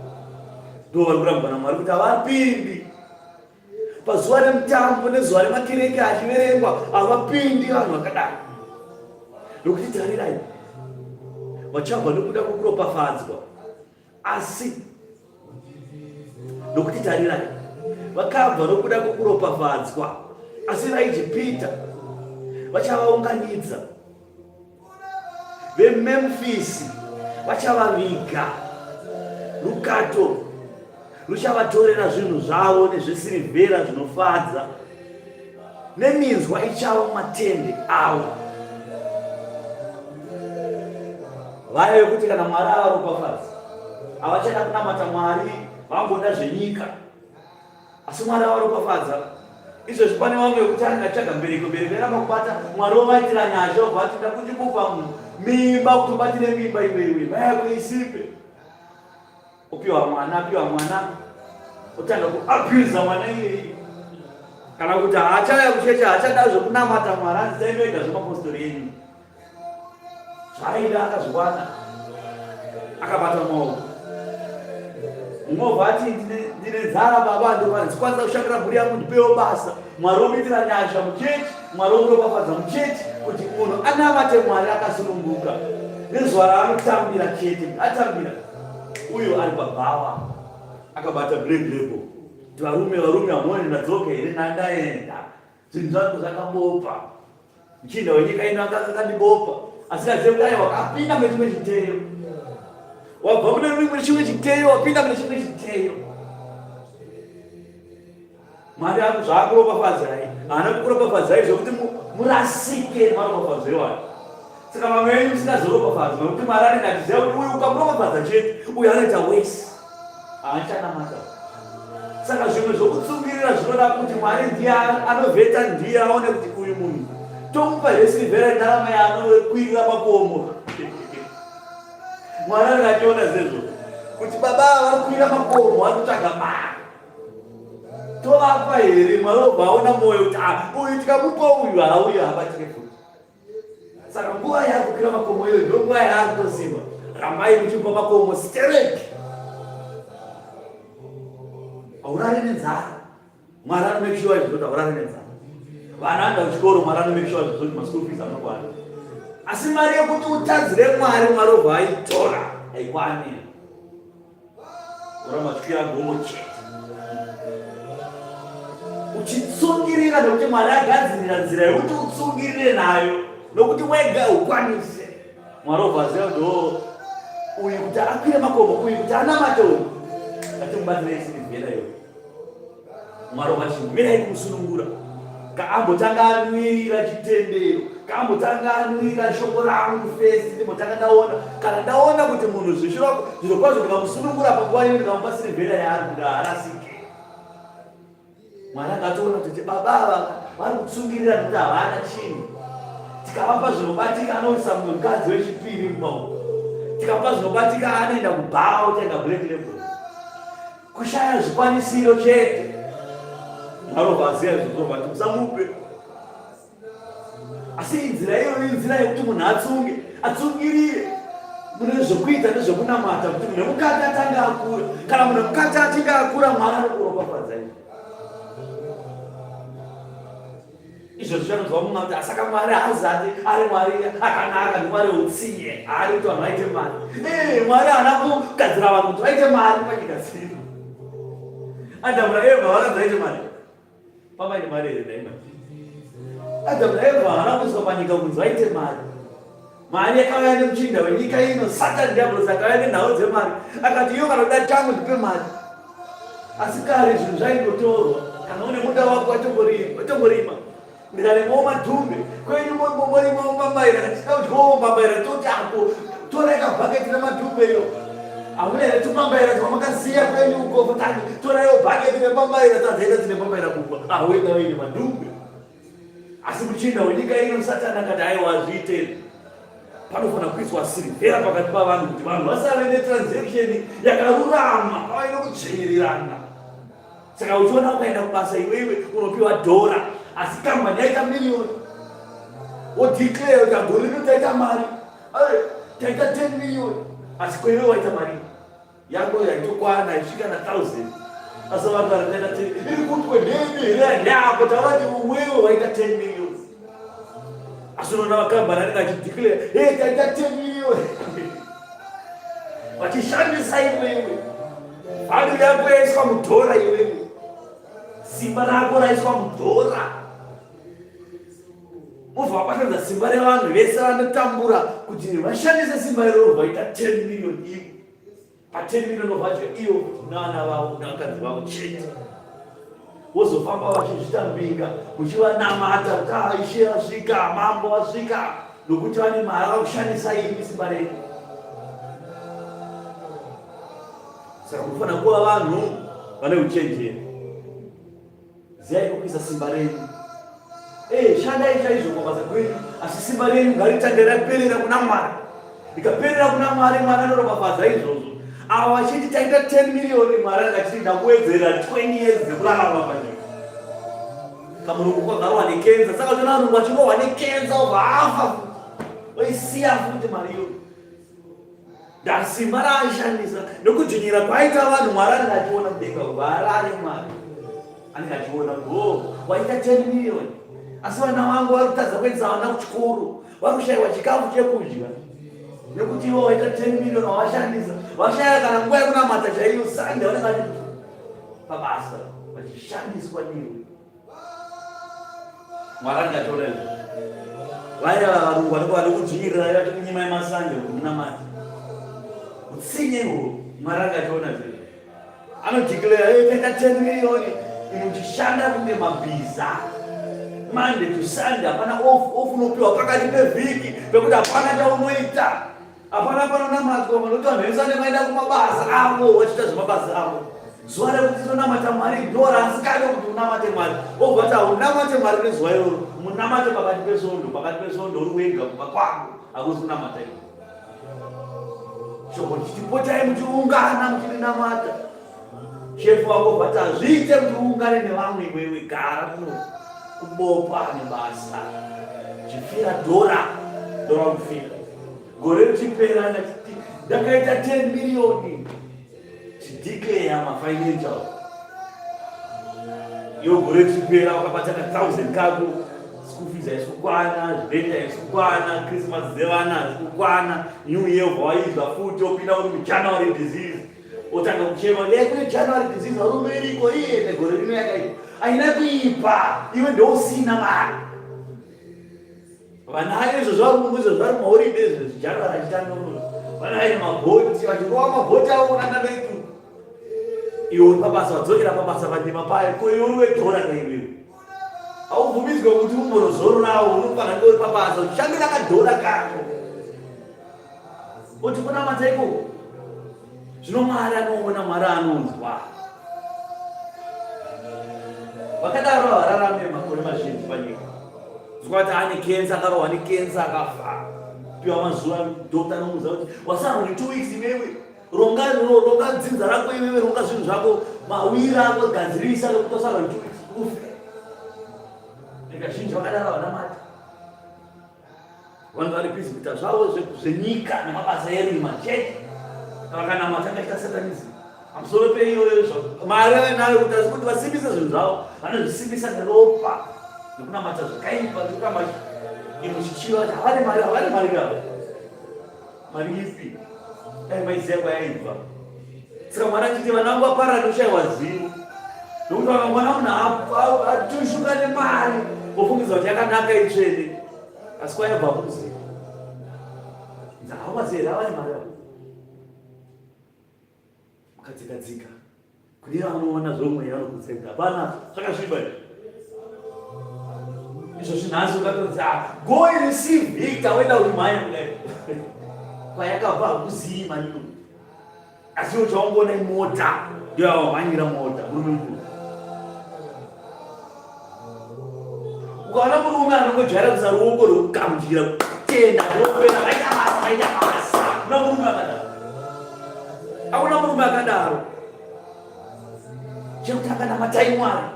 S2: Ndo vari kurambwa naMwari kuti havapindi. Pazuva remutambo nezuva remakereke achiverengwa havapindi vanhu vakadaro. Nokuti tarirai, vachabva nokuda kwokuropafadzwa. Asi nokuti tarirai, vakabva nokuda kwokuropafadzwa, asi vaichipita vachavaunganidza. VeMemphis vachavaviga, rukato ruchavatorera zvinhu zvavo nezvesirivhera zvinofadza, neminzwa ichava mumatende avo. Vaya vekuti kana Mwari avaropafadza, havachada kunamata Mwari, vangoda zvenyika. Asi Mwari avaropafadza, izvezvi pane vamwe vekuti angatsvaga mbereko veramba kubata Mwari wovaitira nyasha, obva ati ndakuchikupa mimba kuti ubatire mimba iwewe, mai yako isipe. Upiwa mwana, utanga kuabuza mwana iyeye. Kana kuti haachaya kuchecha, haachada zvokunamata Mwari, anzisainoita zvemapostori enyu. Zvaida akazvikwana. akabata maoko. Mumwe ati ndine nzara baba, ndikwanisa kushandira mhuri yangu, ndipewo basa. Mwari omuitira nyasha muchechi, Mwari omuropafadza muchechi, kuti munhu anamate Mwari akasununguka. Nezuva raanotambira chete, atambira uyo ari pabhawa akabata black label. Varume amoni nadzoka here, nandaenda zvinhu zvangu zvakambopa. Muchinda wenyika ino akandibopa, asikazive kuti aiwa akapinda mechimwe chiteyo. Wabva mune rimwe chimwe chiteyo, wapinda mune chimwe chiteyo. Mwari ako zvaakuropafadzai, haana kukuropafadzai zvokuti murasike nemaropafadzo iwayo. Saka mamwe enyu musingazoropafadzwa, nokuti Mwari anenge achiziva kuti uyu ukamuropafadza chete, uyu anoita wese, haachanamata. Saka zvimwe zvokutsungirira zvinoda kuti Mwari ndiye anovheta, ndiye aone kuti uyu munhu tomupa zvesilivhera ndarama yaanokwirira makomo. Mwari anenge achiona zvezvo kuti baba vari kukwira makomo, vari kutsvaga mari. Tovapa here, Mwari obva aona mwoyo kuti uyu tikamupa uyu hauyu habatike futi. Saka nguva yakukwira makomo iyo ndo nguva yakutoziva, rambai muchipa makomo stereki. Haurari nenzara, Mwari anomake sure zvizoti haurari nenzara. Vana anda kuchikoro, Mwari anomake sure zvizoti maschool fees anokwana. Asi mari yekuti utadzire Mwari, Mwari obva aitora, haikwani. Uramba chikwira gomo chete. Uchitsungirira nokuti Mwari agadzirira nzira yokuti utsungirire nayo, nokuti wega ukwanise. Mwari obva aziva kuti uyu kuti akwire makomo, uyu kuti anamate uyu, ngatimubatsirei silivhera iyo. Mwari obva achimirai kumusunungura. Kaambotanga anwirira chitendero, kaambotanga anwirira shoko rangu fesi, ndimotanga ndaona. Kana ndaona kuti munhu zviro kwazvo ndikamusunungura panguva iyo, ndikamupa silivhera yaari kuti arasike. Mwari akatoona kuti baba vari kutsungirira kuti havana chinhu. Tikavapa zvinobatika, anoisa mumwe mukadzi wechipiri mumaoko. Tikavapa zvinobatika, anoenda kubhawa kutenga black label. Kushaya zvikwanisiro chete. Mwari obva aziva izvozvo kuti musamupe. Asi nzira iyoyo inzira yekuti munhu atsungirire mune zvokuita nezvokunamata, kuti munhu wemukati atanga akura. Kana munhu wemukati achinge akura, Mwari anokuropafadzai. Izvo zvinonzwa mumwe kuti asaka Mwari haazati ari Mwari akanaka, ndiMwari weutsiye, haari kuti vanhu vaite mari. Mwari haana kugadzira vanhu kuti vaite mari panyika dzino. Adamu naEvha vakanzi vaite mari. Pavaine mari here naima. Adamu naEvha haana kuiswa panyika kunzi vaite mari. Mari yakauya nemuchinda wenyika ino, Satani Diablos akauya nenhau dzemari, akati iyo kana kuda changu ndipe mari. Asi kare zvinhu zvaingotorwa. Kana une munda wako watongorima, ndikaremawo madhumbe, kwenyu morima mumambaira, katika kudyawo mumambaira, toti apo tora ikabhaketi nemadhumbe iyo. Hamuna here tumambaira twamakasiya kwenyu uko, toraiwo bhaketi nemambaira, tadzaita tine mambaira kubva. Wega waine madhumbe. Asi muchinda wenyika ino Satani akati aiwa zviite. Panofanira kuiswa silivhera pakati pavanhu kuti vanhu vasave netransaction yakarurama, vaine kudzvinyirirana. Saka uchiona ukaenda kubasa iwewe unopiwa $, asi kambani yaita miliyoni. Wodeclare kuti agore rino taita mari, taita 10 miliyoni, asi kweiwe waita mari yako yaitokwana isvika na 1000. Asi vanhu varitaita 10, iri kuti wenheme here yako tavati uwewe waita 10 miliyoni. Asi unoona vakambani anenge achideclare taita 10 miliyoni. Vachishandisa iwewe, vanhu yako yaiswa $, iwewe, simba rako raiswa $. Mubva makanza simba revanhu vese vanotambura kuti vashandise simba iroro vaita 10 miliyoni ivo. Pa10 miliyoni obvadya ivo navana vavo nevakadzi vavo chete. Wozofamba vachizvitambinga muchivanamata kuti Ishe vasvika, mambo vasvika, nokuti vane mari vakushandisa imi simba renyu. Saka munofanira kuva vanhu vane uchenjeri. Ziyai kuisa simba renyu. Shandai chaizvo mabasa kwenyu, asi simba renyu ngaritange raperera kuna Mwari. Rikaperera kuna Mwari, Mwari anoropafadza izvozvo. Ava vachiti taita 10 miliyoni, Mwari akati ndakuwedzera 20 years dzekurarama panyika. Kamurungu kwagarwa nekenza, saka tona vanhu vachirohwa nekenza obva afa, vaisiya futi mari iyoyo. ndasimba raashandisa nekudzvinyira kwaita vanhu Mwari anenge achiona mudenga varare Mwari anenge achiona waita 10 miliyoni asi vana vangu vari kutadza kuendesa vana kuchikoro, vari kushayiwa chikafu chekudya nekuti ivo waita 10 miliyoni wavashandisa vashaya kana nguva yekunamata chaiyo sande vanenge vati pabasa vachishandiswa ndiwe. Mwari anenge achiona izvo. Vaya varungu vanenge vari kudzvinyirira vati kunyima yemasanje kumunamata utsinye ihwo. Mwari anenge achiona izvo. Anodeclare taita 10 miliyoni inochishanda kunge mabhiza Monday to Sunday, hapana off unopiwa pakati pevhiki pekuti hapana chaunoita, hapana panonamatwa vanoti vanhu vesane vaenda kumabasa avo vachiita zvemabasa avo. Zuva rekuti tinonamata Mwari dhora asi kade kuti unamate Mwari obva kuti haunamate Mwari nezuva iroro, munamate pakati pesvondo uri wega kumba kwako, hakusi kunamata iwe. Shoko chichipotai muchiungana muchirinamata. Shefu wako bvati hazviite kuti uungane nevamwe iwewe, gara kuno kubopa nebasa chifira dhora kufira. Gore richipera ndachiti ndakaita 10 miliyoni chideclare mafinancial. Iyo gore richipera wakabata ka 1000 kako, school fees haisukwana, rent haisukwana, Christmas dzevana haisukwana, New Year waizwa futi opinda uri muJanuary disease. Otanga kuchema lekune January disease harumeriko iye negore rino yakaita aina kuipa iwe ndousina mari. Vanayo izvo zvarumbuzo zvari maholidays January achitanga uno vanayo mabhoti vachirova mabhoti avo kunana vetu iwe pabasa wadzokera pabasa pandima payo ko iwe uri wedhora kaiwewe haubvumidzwe kuti umbonozoro nawo unofanira kuti uri pabasa uchishandira kadhora kako oti kunamata ikoko. Zvino Mwari anoona, Mwari anonzwa. Vakadaro havararame makore mazhinji panyika. Zvikuti ane kensa akarohwa nekensa akafa. Piwa mazuva dokta anomuudza kuti wasarwa ne2 weeks iwewe. Ronga dzinza rako iwewe, ronga zvinhu zvako, mawiri ako gadzirisa kuti wasarwa ne2 weeks ufe. Nekazhinji vakadaro havanamata. Vanhu vari busy kuita zvavo zvenyika nemabasa erima chete. Vakanamata kaita satanism pamusoro peiyoyo zvo Mwari anayo kuti asi kuti vasimbise zvinhu zvavo vanozvisimbisa neropa nekunamata zvakaipa nekutamba imuchichiva kuti havane mari yavo. Mari ipi maiziva kwayaibva. Saka Mwari achiti vana vangu vaparara nekushayiwa zivo, nokuti vakamwana munhu atushuka nemari vofungidza kuti yakanaka itsvene asi kwayabva muzivo. Havazera havane mari yavo kadzika kudira unoona zvomwe vanokutsenga hapana zvakasviba izvo zvinhasi ukatodzi go and receive victor wenda uri mhanya kudai kwayakabva hakuzivi manino asi iwo chaungoona imota ndiyo wamhanyira mota murume mukuru. Ukaona murume anongojaira kusa ruoko rwekugamuchira kutenda ropera vaita basa una murume akadaro. Hakuna murume akadaro. Chekuti akanamatai Mwari.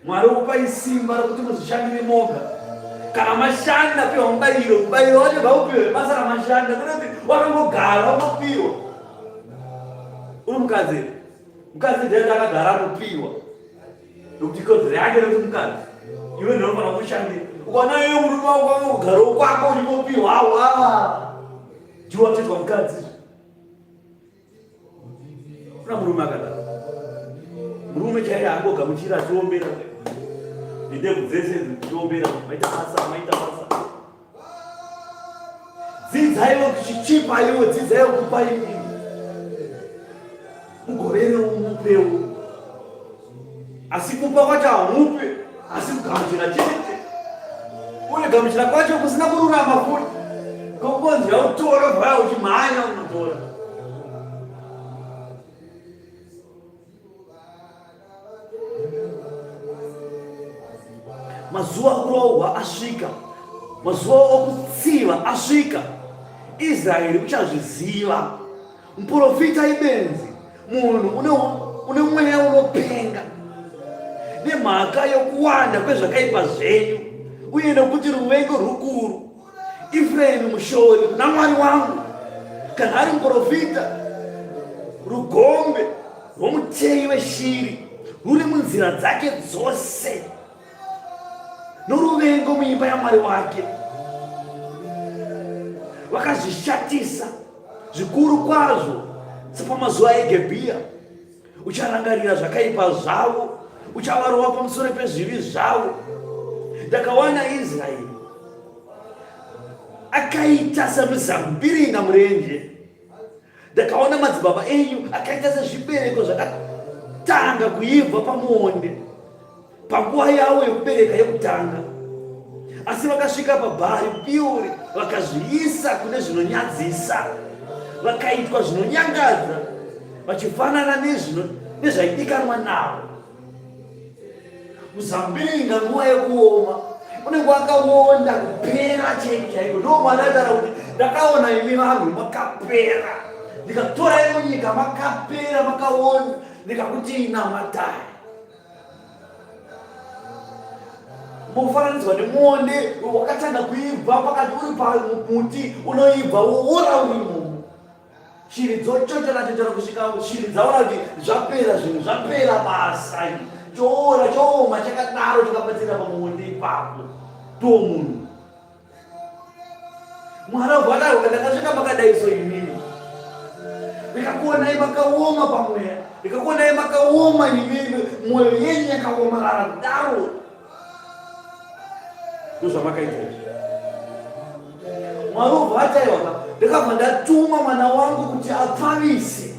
S2: Mwari okupai simba rokuti muzvishandire moga. Kana mashanda piwa mubayiro wacho baupiwe basa ramashanda kuti wakangogara wapiwa. Uri mukadzi ndiye akagara anopiwa. Nokuti kodzero yake nokuti mukadzi iwe ndiye unofanira kushandira. Ukaona iwe murume wako wakagara kwako uchimopiwa hawa ndiwe watoitwa mukadzi. Kuna murume akadaro. Murume chaiye angogamuchira achiombera ndebvu dzese dzichiombera maita basa. Dzidzaiwo kuchichipa iwo, dzidzaiwo kupa iwo. Mugovere umupewo. Asi kupa kwacho haumupe, asi kugamuchira chete. Uye gamuchira kwacho kusina kururama futi. Kokonzi yautora bvaya uchimhanya unotora. Mazuva okurohwa asvika, mazuva okutsiva asvika. Israeri uchazviziva. Muprofita ibenzi, munhu une mweya unopenga nemhaka yokuwanda kwezvakaipa zvenyu uye nokuti ruvengo rukuru. Efraimu mushori kuna Mwari wangu kana ari muprofita, rugombe rwomuteyi weshiri ruri munzira dzake dzose, noruvengo muimba yaMwari wake. Vakazvishatisa zvikuru kwazvo, sepamazuva eGibhea. Ucharangarira zvakaipa zvavo, uchavarova pamusoro pezvivi zvavo. Ndakawana Israeri akaita semizambiringa murenje. Ndakaona madzibaba enyu akaita sezvibereko zvakatanga kuibva pamuonde panguva yavo yekubereka yekutanga, asi vakasvika paBhaari Piori vakazviisa kune zvinonyadzisa, vakaitwa zvinonyangadza, vachifanana nezvaidikanwa navo. Muzambiringa nguva yekuoma unenge wakaonda kupera chaiko. Ndo Mwari ataura kuti ndakaona imi vanhu makapera, ndikatorai munyika makapera, makaona, ndikakuti inamatai. Mufananidzwa nemuonde wakatanga kuibva, pakati uri pamuti unoibva woora urimo. Shiri dzochochera kusvika shiri dzaona kuti zvapera, zvinhu zvapera basa. Choora chooma chakadaro chakabatsira pamuonde ipapo. Munhu Mwari avhadaro ndakasvika makadaiso imini, ndikakuonai makaoma pamweya, ndikakuonai makaoma imini, mwoyo yenyu yakaomarara kudaro. Ndozvamakaita. Mwari ovhataiwa, ndikabva ndatuma mwana wangu kuti apfavise,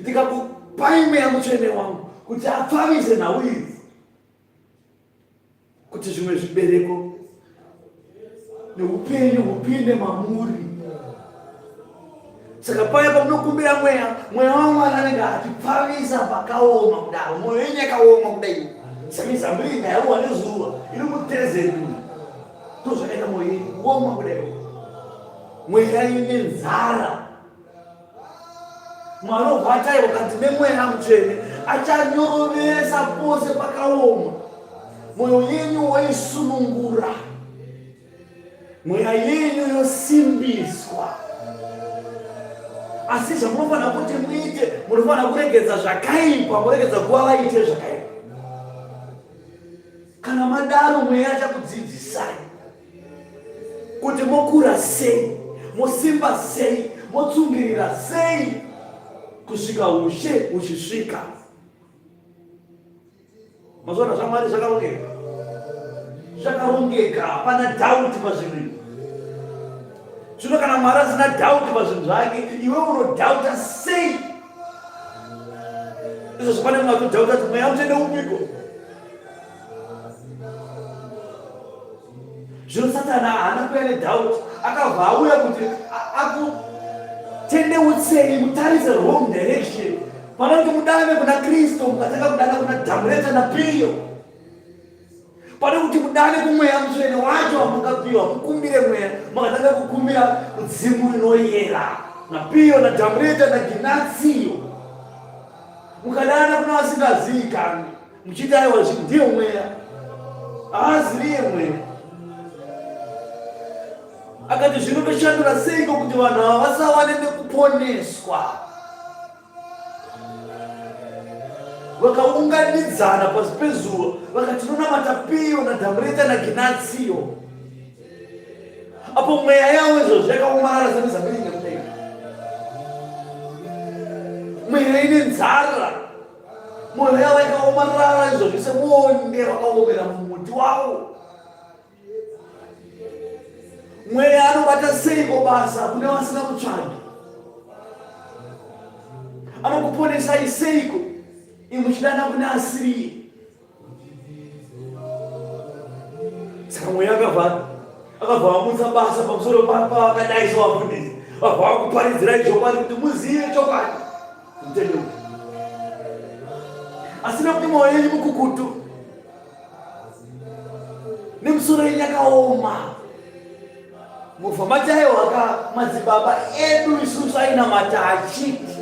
S2: ndikakupai Mweya Mutsvene wangu kuti apfavise nhau idzi, kuti zvimwe zvibereko neupenyu hupinde mamuri. Saka paya pamunokumbira mweya waMwari anenge achipfavisa pakaoma kudaro, mwoyo yenyu yakaoma kudai semizambiringa yaruwa nezuva iri mudhezeti. Ndozvakaita mwoyo yenyu kuoma kudai, mweya ine nzara. Mwari ovhataiwa kuti neMweya Mutsvene achanyorovesa pose pakaoma. Mwoyo yenyu waisunungura, mweya yenyu yosimbiswa. Asi zvamunofanira kuti muite, munofanira kuregedza zvakaipa, muregedza kuva vaite zvakaipa. Kana madaro mweya achakudzidzisai kuti mokura sei, mosimba sei, motsungirira sei kusvika ushe uchisvika. Mazvona zvaMwari zvakarongeka, zvakarongeka, hapana dhauti pazvinhu. Zvino kana Mwari asina dhauti pazvinhu zvake, iwe unodhauta sei? Izvo zvapane mumwe atodhauta kuti Mweya Mutsvene upiko. Zvino Satani haana kuuya nedhauti, akabva auya kuti akutendeutsei mutarise wrong direction. Pana kuti mudane kuna Kristu mukatanga kudana kuna Dhamureta naPiyo. Pana kuti mudane kuMweya Mutsvene wacho wamukapiwa, mukumbire mweya, mukatanga kukumbira kudzimu inoyera naPiyo naDhamureta naGinasiyo. Mukadana kuna vasingazivikanwi, muchiti aiwa ndiye mweya, haaziviye mweya. Akati zvinotoshandura seiko kuti vanhu ava vasawane nekuponeswa. Vakaunganidzana pasi pezuva vakati tonamata Piyo naDhamureta naGinasiyo. Apo mweya yavo izvozvo yakaomarara semizambiringa kudai. Mweya ine nzara, mwoyo yavo yakaomarara izvozvo semuonde wakaomera mumuti wavo. Mweya anobata seiko basa kune vasina kutsvaga? Anokuponesai seiko imuchidana kuna Asiriya? Saka mweya akabva vamutsa basa pamusoro pavakadai sevafundisi, vabva vakuparidzirai chokwadi kuti muzive chokwadi, mutendeuka. Asi nekuti mwoyo yenyu mukukutu, nemusoro yenyu yakaoma, mufamba chaiwo madzibaba edu isusu ainamata achiti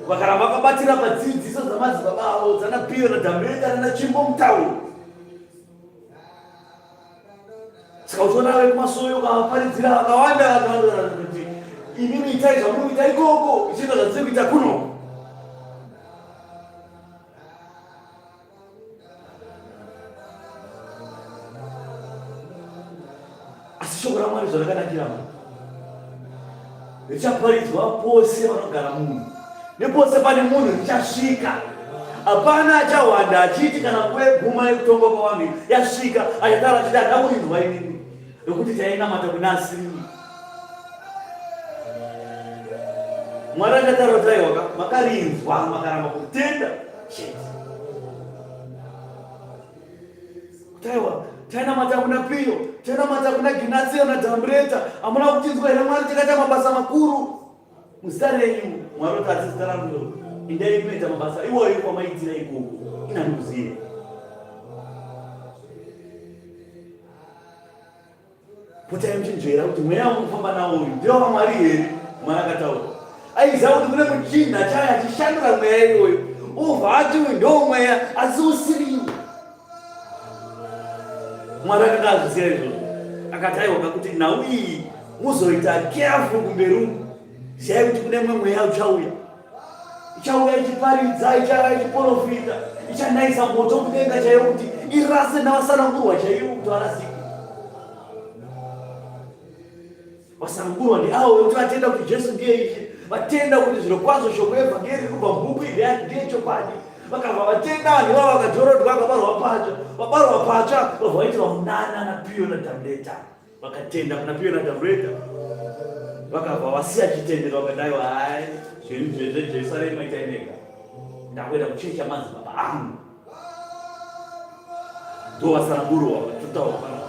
S2: vakaramba vakabatira padzidziso dzamadzibaba avo dzanaPiyo naDhamureta naChimbo Mutauri. Saka uchiona vekumasoyo ukavaparidzira vakawanda kuti inini itai zvamuri kuita ikoko ichiita zvatiri kuita kuno. Asi shoko raMwari zvarakanakira mani richaparidzwa pose vanogara munhu, nepose pane munhu richasvika. Hapana achawanda achiti kana nguva yeguma yekutonga kwavanhu yasvika achataura achiti hadakurinzwa inini nokuti tainamata kuna asiri. Mwari akataura kuti aiwa makarinzwa makaramba kutenda chete. Kuti aiwa tainamata kuna Piyo, tainamata kuna Ginasio naDhambureta, hamuna kutinzwa here Mwari takaita mabasa makuru muzita renyu. Mwari kuti asi zita rangu indai kuita mabasa iwoyo kwamaitira ikoko inandikuziva. Potai muchinzvera kuti mweya wamufamba nawo uyu ndiwo waMwari here. Mwari akataura aiziva kuti kune muchinda chaya achishandura mweya iyoyo, obva ati uyu ndo mweya asi usiriwo. Mwari akanga azviziva izvozvo, akati aiwa kuti nhau iyi muzoita careful kumberi uku, ziyai kuti kune mumwe mweya uchauya, ichauya ichiparidza, ichauya ichiprofita, ichanayisa moto kudenga chaiyo kuti irase navasanangurwa chaiyo kuti varasike. Vasanangurwa ndiavo vekuti vatenda kuti Jesu ndiye Ishe, vatenda kuti zviro kwazvo shoko evhangeri kubva mubhuku iri ndiye chokwadi. Vakabva vatenda vanhu ivavo vakadzorodwa vakabarwa patsva, vabarwa patsva vabva vaitirwa munana naPiyo naDhambureta, vakatenda kuna Piyo naDhambureta, vakabva vasiya chitendero vakati aiwa hai zvinhu zveJerusarema itai nega, ndakuenda kuchechi yamadzibaba angu. Ndo vasanangurwa vakatotaura pano.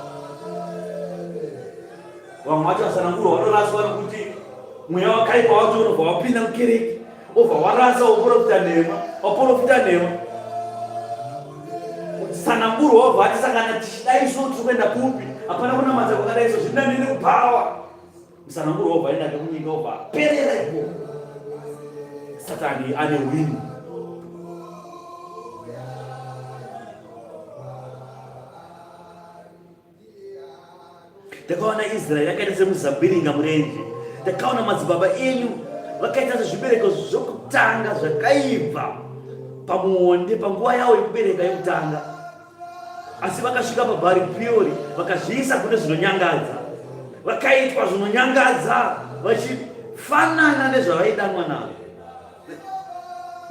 S2: Vamwe vacho vasanangurwa vanoraswa nokuti mweya wakaipa wacho unobva wapinda mukereke, obva warasa woprofita nhema, waprofita nhema. Sanangurwa wabva ati saka tichidai so tiri kuenda kupi, hapana kunamata kwakadai so zvina ndine kupawa. Musanangurwa wabva aenda kunyika, obva aperera ipo. Satani ane wini. Takaona Israeri yakaita semuzambiringa murenje. Takaona madzibaba enyu vakaita sezvibereko zvokutanga zvakaibva pamuonde panguva yavo yekubereka yokutanga, asi vakasvika paBhari Peori vakazviisa kune zvinonyangadza, vakaitwa zvinonyangadza vachifanana nezvavaidanwa navo,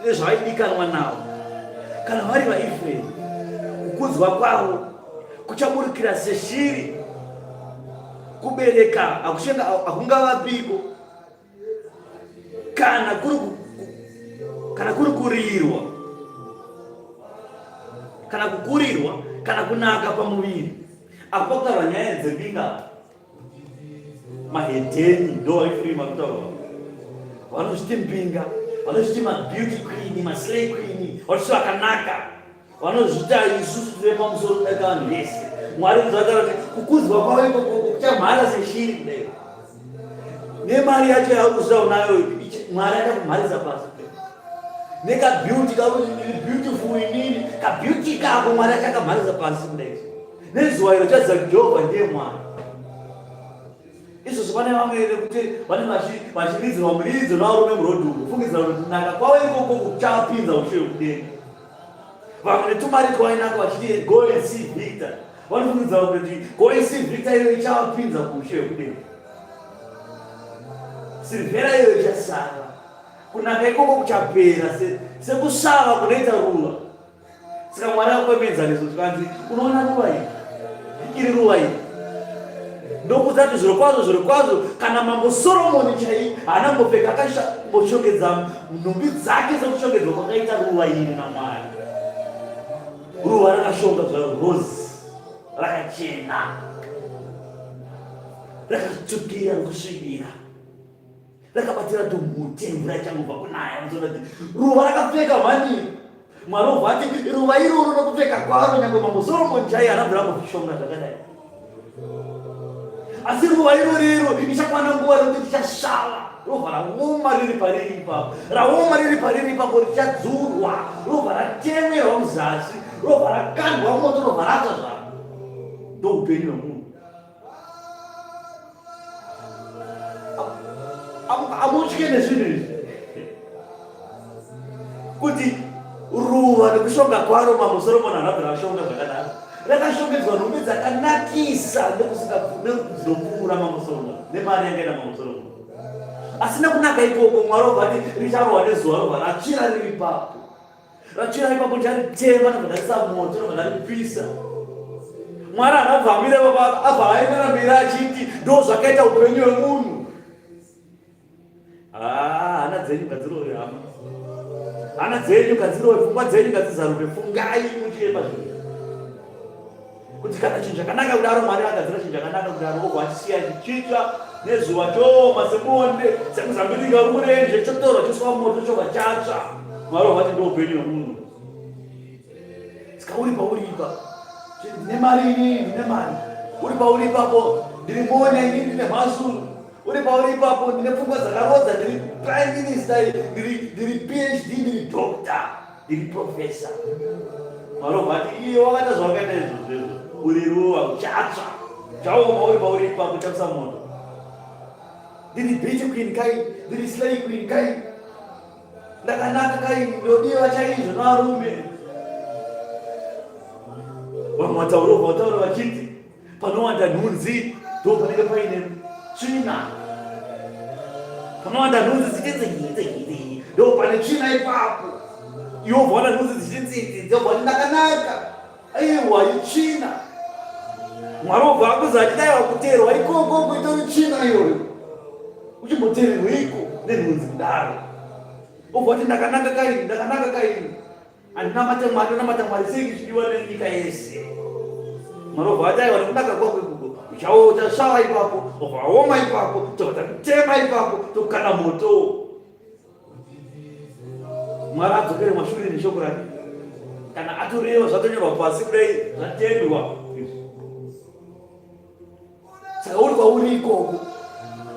S2: nezvavaidikanwa navo. Kana vari vaIsraeri, kukudzwa kwavo kuchaburukira seshiri. Kubereka hakungavapiko kana kuri kurirwa, kana kukurirwa, kana kunaka pamuviri. Apo pakutaurwa nyaya dzembinga, mahedheni ndo vaifurima kutaurwa, vanozviti mbinga, vanozviti mabeauty queen, maslay queen, vanozviti vakanaka, vanozvita isusu tiri pamusoro kudaka vanhu vese. Mwari kuzvataura kuti kukudzwa kwavo ikoko kuchamhara seshiri kudai, nemari yacho yaurikuziva unayo Mwari achakumharisa pasi, nekabeauty beautiful inini kabeauty kako Mwari achakamharisa pasi kudai, nezuva iro chaziva kuti Jehovha ndiye Mwari. Izvozvo pane vamwe kuti vane vachiridzirwa muridzo navarume murodhuru, fungidzira kuti kunaka kwavo ikoko kuchapinza ushe kudenga. Vamwe netumari twainaka vachiti go and see Victor, vanofungidzira kuti go and see Victor iyo ichavapinza kuushe hwekudenga. Silivhera iyo ichasara, kunaka ikoko kuchapera sekusava kunoita ruva. Saka Mwari akwemedza nezvo tikanzi unoona ruva iri ruva iri ndokuzati zviro kwazvo kana mambo Soromoni chai haanambopfeka akashongedza nhumbi dzake dzekushongedzwa kwakaita ruva iri naMwari. Ruva rakashonga zvaro rozi rakachena rakatsvukira nokusvibira, rakabatira tumhuti mvura ichangobva kunaya. Ruva rakapfeka mhani. Mwari obva ati ruva iroro nokupfeka kwaro nyangwe mambo Soromoni chai haanabvira kushonga zvakadai. Asi ruva iroriro ichakwana nguva yokuti richasvava, robva raoma riri pariri ipapo, raoma riri pariri ipapo richadzurwa, robva ratemerwa muzasi, robva rakandwa moto, robva ratsva zvaro. Ndoupenyu hwemunhu. kutye nezvinhu izvi kuti ruva nekushonga kwaro mambo Soromoni haana kushonga zvakanaka, rakashongedzwa nhumbi dzakanakisa nekuzopfuura mambo Soromoni nemari yangaenda mambo Soromoni. Asi nekunaka ikoko Mwari obvati richarohwa nezuva robva ratsvira riri ipapo. Ratsvira ipapo ndicharitema nobva moto nobva ndaripisa. Mwari haana kubva amire ipapo abva aendera mberi achiti ndo zvakaita upenyu hwemunhu. Hana dzenyu ngadzirove hama, hana dzenyu ngadzirove, pfungwa dzenyu ngadzizaruke. Fungai muchiemba zvinhu kuti kana chinhu chakanaka kudaro Mwari agadzira chinhu chakanaka kudaro obva achisiya chichitsva nezuva choma semonde sekuzambirika murenje chotorwa choswa moto chobva chatsva. Mwari wavati ndo upenyu hwemunhu. Saka uri pauri ipa ndine mari inini, ndine mari. Uri pauri ipapo ndiri monya inini, ndine mhasuru. Uri pauri ipapo ndine pfungwa dzakarodza, ndiri prime minister, ndiri PhD, ndiri doctor, ndiri professor. Mwari wavati iye wakaita zvawakaita izvozvo, uri ruva uchatsva chaoma. Uri pauri ipapo chakusa moto. Ndiri beauty queen kai, ndiri slay queen kai, ndakanaka kai, ndodiwa chaizvo navarume. Vamwe vataura vachiti panowanda nhunzi ndo panenge paine tsvina, panowanda nhunzi dzichidzi ndo pane tsvina ipapo. Iwo bvaona nhunzi dzichidzi ndobva ndakanaka, aiwa itsvina. Mwari obva akuza achidaiwa kuteerwa ikoko kuitori tsvina iyoyo, uchimboteerweiko nenhunzi kudaro. Obva kuti ndakanaka kaini, ndakanaka kaini, handinamate Mwari, ndinamata Mwari sei chidiwa nenyika yese. Mwari obva ati aiwa nekunaka kwako ikoko uchasvava ipapo, obva aoma ipapo, tobva takutema ipapo, tokukanda moto. Mwari adzokere mashure neshoko rake, kana atoreva zvatonyorwa pasi kudai zvatendwa. Saka uri kwauri ikoko,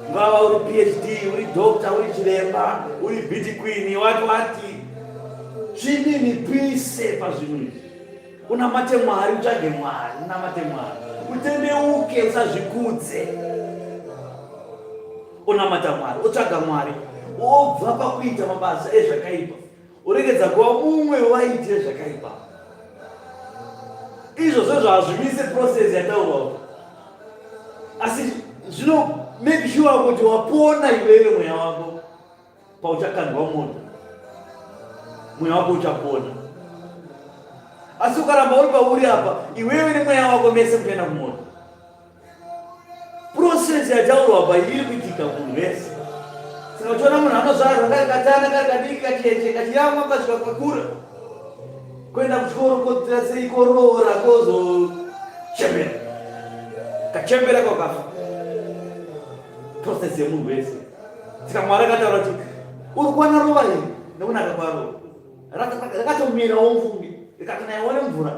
S2: ungava uri PhD, uri doctor, uri chiremba, uri beauty queen, wati zvinini pise pazvinhu izvi. Unamate Mwari, utsvage Mwari, unamate Mwari, utendeuke, usazvikudze. Unamata Mwari, utsvaga Mwari, obva pakuita mabasa ezvakaipa uregedza kuva mumwe waite zvakaipa. Izvozvo hazvimise process yataurwa, asi zvino make sure kuti wapona iwewe mweya wako pauchakandwa moto. Mweya wako uchapona. Asi ukaramba uri pauri apa, iwewe nemweya wako mese kuenda kumoto. Process yataurwa apa iri kuitika munhu wese. Saka uchiona munhu anozvarwa kari katana, kari kadiki, kacheche, kachiramba kasvika kakura, kuenda kuchikoro kodzira sei, korora, kozochembera, kachembera kwakafa. Process yemunhu wese. Saka Mwari akataura kuti uri kuwana rova here nekunaka kwaro, rakatomirawo mvumbi, rikatonaiwa nemvura,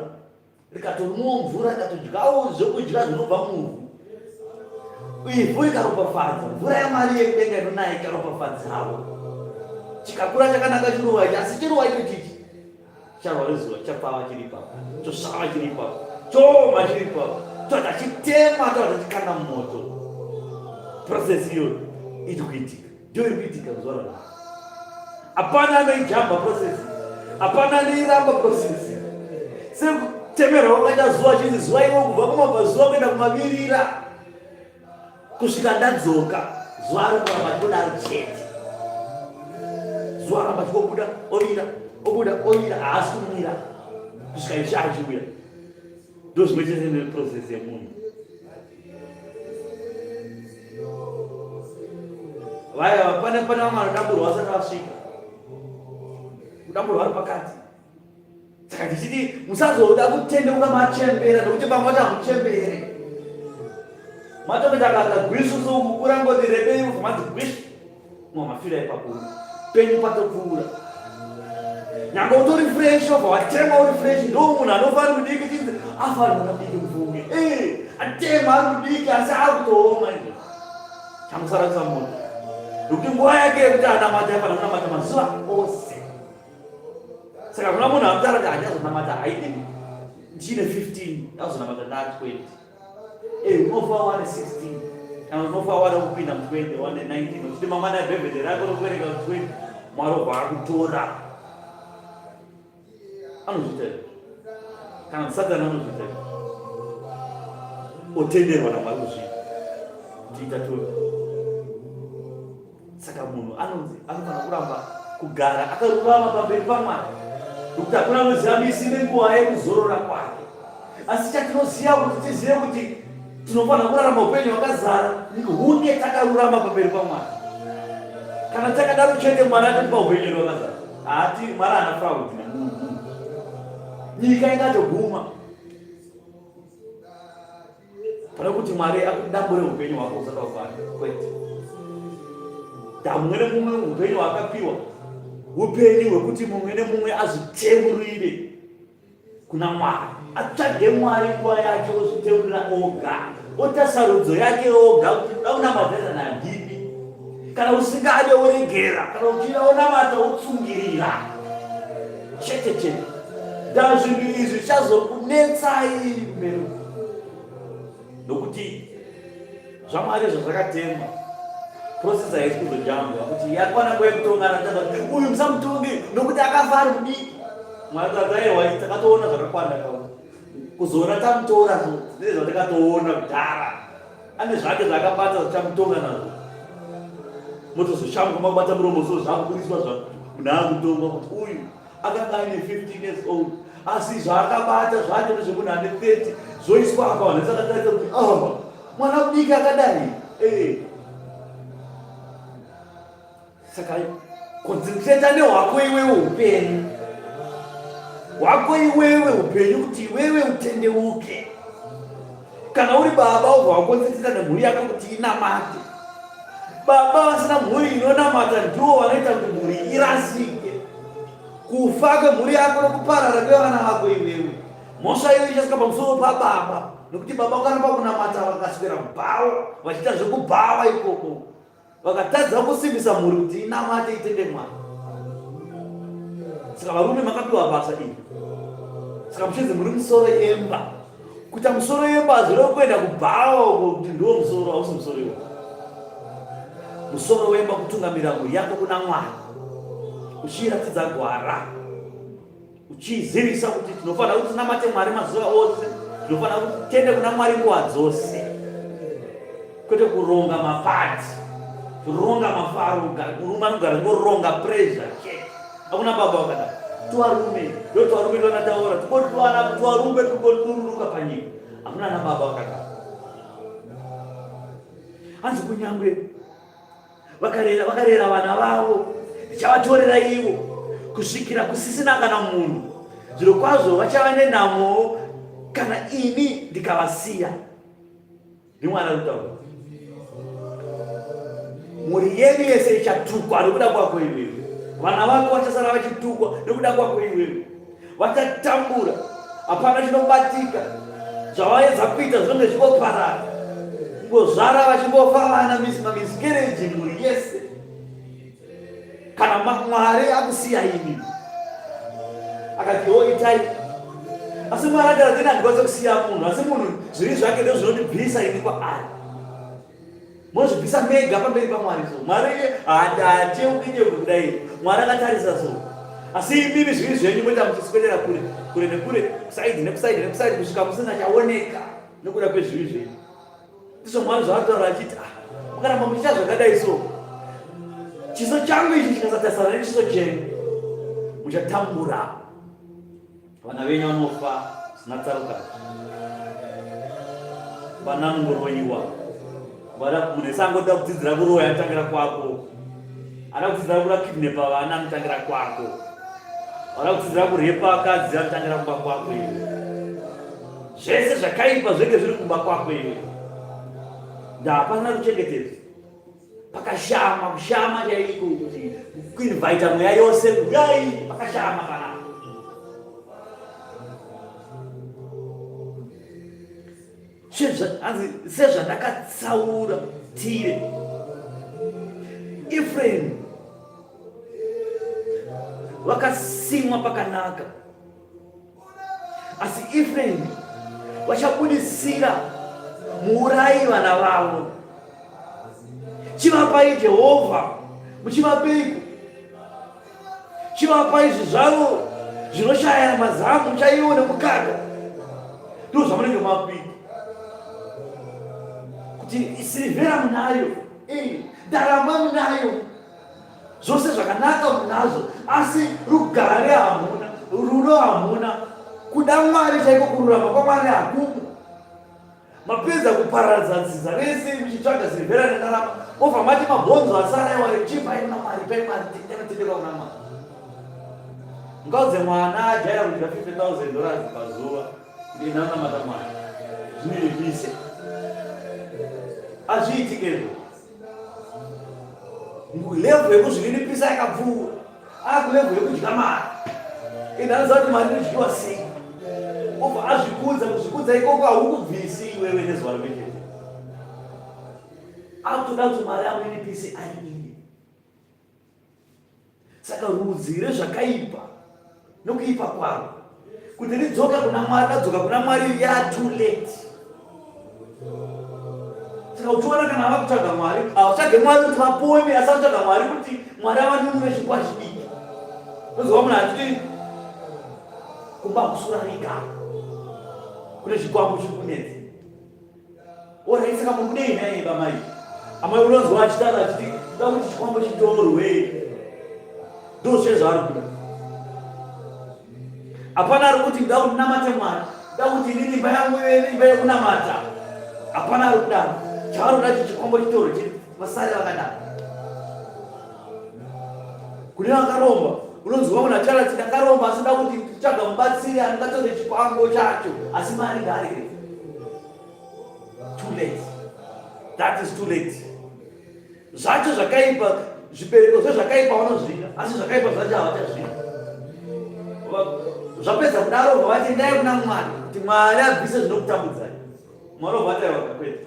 S2: rikatonwawo mvura, rikatodyawo zvokudya zvinobva muvhu, ivhu rikaropafadza. Mvura yaMwari yekudenga inonaya ikaropafadzawo. Chikakura chakanaka chiruva ichi, asi chiruva icho chichi charwa nezuva, chapfava chiri ipapo, chosvava chiri ipapo, choma chiri ipapo, tobva chitema, tobva tachikanda mumoto. Process iyoyo iri kuitika, ndio iri kuitika zuva rano. Hapana anoijamba process, hapana anoiramba process. Sekutemerwa kwakaita zuva chizi zuva iro kubva kumabvazuva kuenda kumavirira kusvika ndadzoka, zuva rikuramba chikudaro chete. Zuva ramba chikobuda ovira, obuda ovira, haasi kumira kusvika ishe achiuya. Ndo zvimwe chete neprocess yemunhu. Vaya pane vamwe vanodamburwa vasati vasvika, kudamburwa vari pakati. Saka ndichiti musazoda kutendeuka machembera, nokuti vamwe vachamuchembere. Matokuita kakagwisusu kurangoti rebei umanzi gwishi, mwamafira ipapo penyu patopfuura. Nyangwe utori fresh, obva watemwa uri fresh, ndo munhu anofanira kudiki chinzi afanira kudiki mvunge. Atemwa ari kudiki asi akutooma izvo. Chamusara kusa moto. Nokuti nguva yake yekuti anamata yafanira kunamata mazuva ose. Saka kuna munhu amutaura kuti handazonamata haidi ndichine 15, ndazonamata nda 20. Unofa wane 16. kana unofa wada kupinda mu20 wane 19 uchiti mangwana David rako rokuvereka 20 Mwari akutora anozvitera kana Satani anozvitera otenderwa naMwari kuzviita kuita tori. Saka munhu anofana kuramba kugara akarurama pamberi paMwari, nokuti hakuna muzivisi nenguva yekuzorora kwake. Asi chatinoziva kuti tizive kuti tinofana kurarama upenyu hwakazara hunge takarurama pamberi paMwari. Kana takadaro chete Mwari atotipa upenyu hwakazara, hati Mwari anafa kuti nyika ingatoguma pana kuti Mwari akudambure upenyu hwako usakafana kwete. Mumwe nemumwe upenyu hwakapiwa upenyu hwekuti mumwe nemumwe azviteurire kuna Mwari, atsvage Mwari nguva yake ozviteurira oga, ota sarudzo yake oga kuti daunamata nandini, kana usingade oregera, kana uchida onamata otsungirira chete chete. Da zvinhu izvi zvichazokunetsai mberi, nokuti zvaMwari zvazvakatemwa process haisi kuzojambwa kuti yakwana nguva yekutongana tata uyu musamutongi nokuti akafa ari mudiki. Mwari tataiwa takatoona zvakakwana kuzoona tamutora zvatakatoona kudhara, ane zvake zvakabata zvichamutonga nazvo, motozoshamwa mabata muromo so zvakuburiswa zvakunaakutongwa kuti uyu akanga aine 15 years old asi zvaakabata zvacho nezvemunhu ane 30 zoiswa apa vanhu sakataita kuti mwana mudiki akadai. Saka concentrate nehwako iwewe upenyu hwako iwewe upenyu kuti iwewe utendeuke. Kana uri baba ubva wakoncentrata nemhuri yako kuti inamate. Baba vasina mhuri inonamata ndiwo vanoita kuti mhuri irasike. Kufa kwemhuri yako nokuparara kwevana vako iwewe, mhosva iyo ichasvika pamusoro pababa, nokuti baba vakaramba kunamata vakaswera kubhawa vachiita zvekubhawa ikoko, vakatadza kusimbisa mhuri kuti inamate itende Mwari. Saka varume makapiwa basa iri. Saka muchenzi muri musoro yemba, kuita musoro yemba hazvire kuenda kubhawa kuti ndiwo musoro, hausi musoro iwo. Musoro wemba kutungamira mhuri yako kuna Mwari, uchiratidza gwara, uchizivisa kuti tinofana kuti tinamate Mwari mazuva ose, tinofana kuti tiende kuna Mwari nguva dzose, kwete kuronga mapati, kuronga mafaro, murume anogara ngoronga pressure chete. Hakuna baba wakadai tuvarume ndo tuvarume ndonataura tuvarume tukodururuka panyika, hakuna na baba wakadai. Hanzi kunyangwe vakarera vana vavo ndichavatorera ivo kusvikira kusisina kana munhu, zviro kwazvo vachava nenhamo kana ini ndikavasiya. NdiMwari arikutaura mhuri yedu yese ichatukwa nekuda kwako iwewe, vana vako vachasara vachitukwa nekuda kwako iwewe, vachatambura, hapana chinobatika, zvavaedza kuita zvinenge zvingoparara, ngozvara vachingofa vana mamisikereji mhuri yese. Kana Mwari akusiya imi akati itai, asi Mwari akaratena handikwanisa kusiya munhu, asi munhu zviri zvake ndo zvinondibvisa ini kwaari. Mozvibvisa mega pamberi paMwari so. Mwari haateukinye kudai, Mwari akatarisa so. Asi imimi zviri zvenyu moita muchiswedera kure nekure, kusaidi nekusaidi nekusaidi, kusvika musina chaoneka nekuda kwezviri zvenyu. Ndizvo Mwari zvaataura achiti mukaramba muchiita zvakadai so, chiso changu ichi chikasatasana nechiso chenyu, muchatambura, vana venyu vanofa zvisina tsarukano, vana vanongoroyiwa. Munhu sangoda kudzidzira kuroya anotangira kwako, ada kudzidzira kura kidnapa vana anotangira kwako, ada kudzidzira kurepa akadzi anotangira kumba kwako iwe. Zvese zvakaipa zvenge zviri kumba kwako iwe, ndapana kuchengetedza, pakashama kushama chaiko kuti kuinvita mweya yose kudai pakashama kana sezvandakatsaura Tire, Efraim vakasimwa pakanaka, asi Efraim vachabudisira muurai vana vavo chivapai Jehovha, muchivapeiko? Chivapai zvizvaro zvinoshaya mazamu chaiwo nemukaka, ndizvo zvamunenge mapika. Kuti silivhera munayo, ndarama munayo, zvose zvakanaka munazvo, asi rugare hamuna, rudo hamuna, kuda Mwari chaiko, kururama kwaMwari hakumo. Mapedza kuparadza dziza rese muchitsvaga silivhera nendarama, obva mati mabhonzo asara iwayo, chipai kuna Mwari, pai Mwari, tinotendeka kuna Mwari. Ngaudze mwana ajaira kudya $50,000 pazuva kuti nanamata Mwari, zvinoipise. Azviitike izvo. Level yekuzvinipisa yakapfuura, akulevel yekudya mari. Ndanoziva kuti mari inodyiwa sei. Obva azvikudza, kuzvikudza ikoko haukubvisi iwewe nezuva rimwe. Akutoda kuti mari yavo inipise aidini. Saka rudzi rezvakaipa nokuipa kwaro, kuti ridzoka kuna Mwari, radzoka kuna Mwari too late. Saka uchiona kana vakutsvaga Mwari, havatsvage Mwari kuti vapone, asi vakutsvaga Mwari kuti Mwari avanunure chingwa chidiki. Nozova munhu achiti kumba kusurarika, kune chikwambo chikunetsa. Orai, saka muri kudei naye bamai? Amai unonzwa achitaura achiti da kuti chikwambo chitorwe. Ndozvo zvaari kuda. Hapana ari kuti nda kuti namate Mwari, da kuti inini imba yangu ive imba yekunamata. Hapana ari kudaro. Chaari kuda kuti chikwambo chitorwe, vasare vakadaro. Kune vakaromba, unonzwa munhu achitaura kuti ndakaromba asi da kuti tsvaga mubatsiri angatore chikwambo chacho, asi mari ngaareke. Too late. That is too late. Zvacho zvakaipa, zvibereko zvezvakaipa vanozvida, asi zvakaipa zvacho havachazvida. Zvapedza kudaro vavati endai kuna Mwari kuti Mwari abvise zvinokutambudzai. Mwari obva kwete,